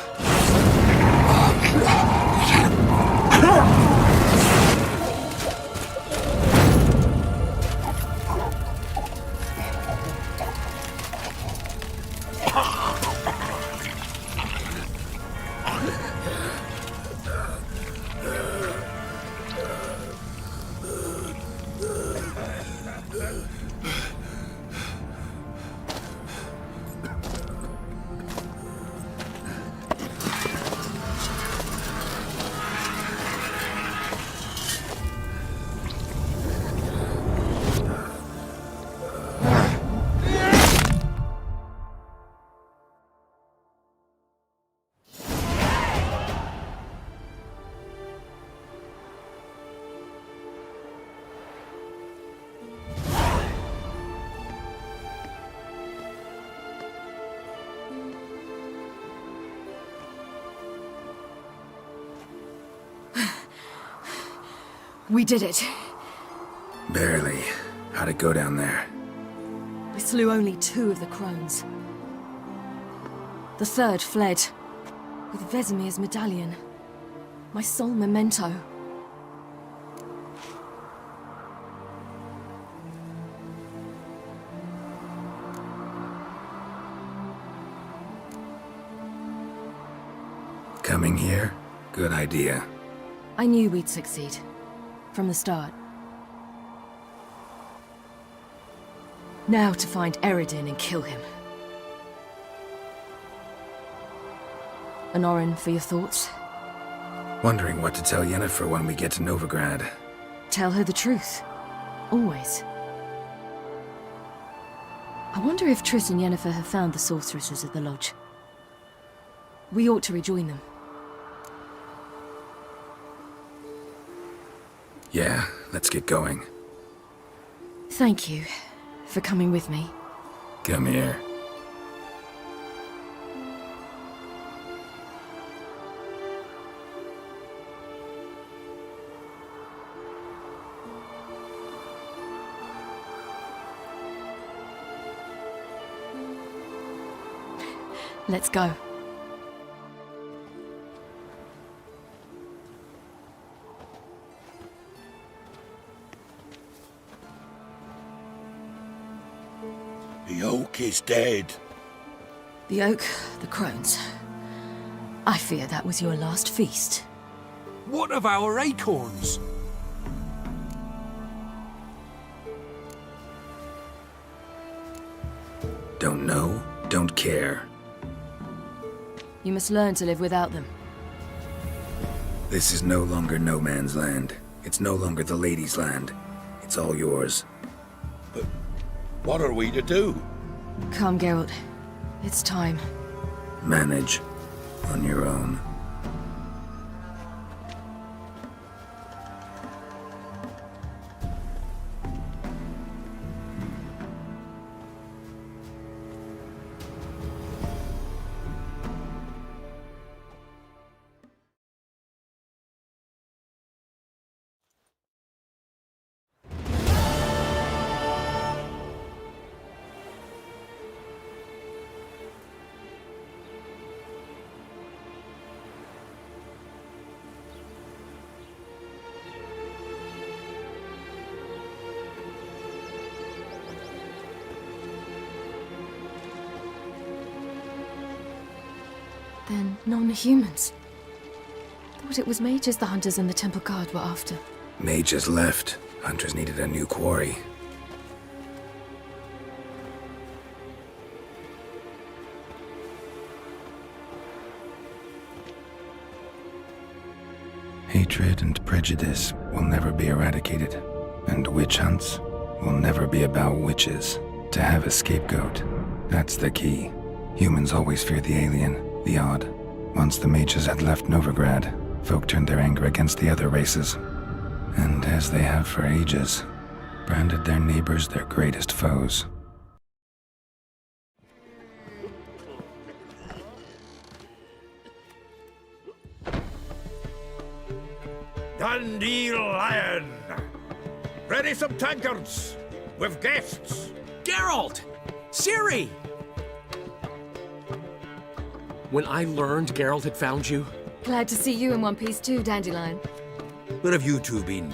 We did it. Barely. How'd it go down there? We slew only 2 of the crones. The third fled, with Vesemir's medallion. My sole memento. Coming here? Good idea. I knew we'd succeed. From the start. Now to find Eredin and kill him. Honorin, for your thoughts? Wondering what to tell Yennefer when we get to Novigrad. Tell her the truth. Always. I wonder if Triss and Yennefer have found the sorceresses at the lodge. We ought to rejoin them. Yeah, let's get going. Thank you for coming with me. Come here. Let's go. The oak is dead. The oak, the crones. I fear that was your last feast. What of our acorns? Don't know, don't care. You must learn to live without them. This is no longer no man's land. It's no longer the lady's land. It's all yours. But what are we to do? Come, Geralt. It's time. Manage on your own. Then non-humans. Thought it was mages the hunters and the temple guard were after. Mages left. Hunters needed a new quarry. Hatred and prejudice will never be eradicated, and witch hunts will never be about witches. To have a scapegoat, that's the key. Humans always fear the alien, the odd. Once the mages had left Novigrad, folk turned their anger against the other races. And as they have for ages, branded their neighbors their greatest foes. Dundee Lion! Ready some tankards! With guests! Geralt! Ciri! when I learned Geralt had found you? Glad to see you in one piece too, Dandelion. Where have you two been?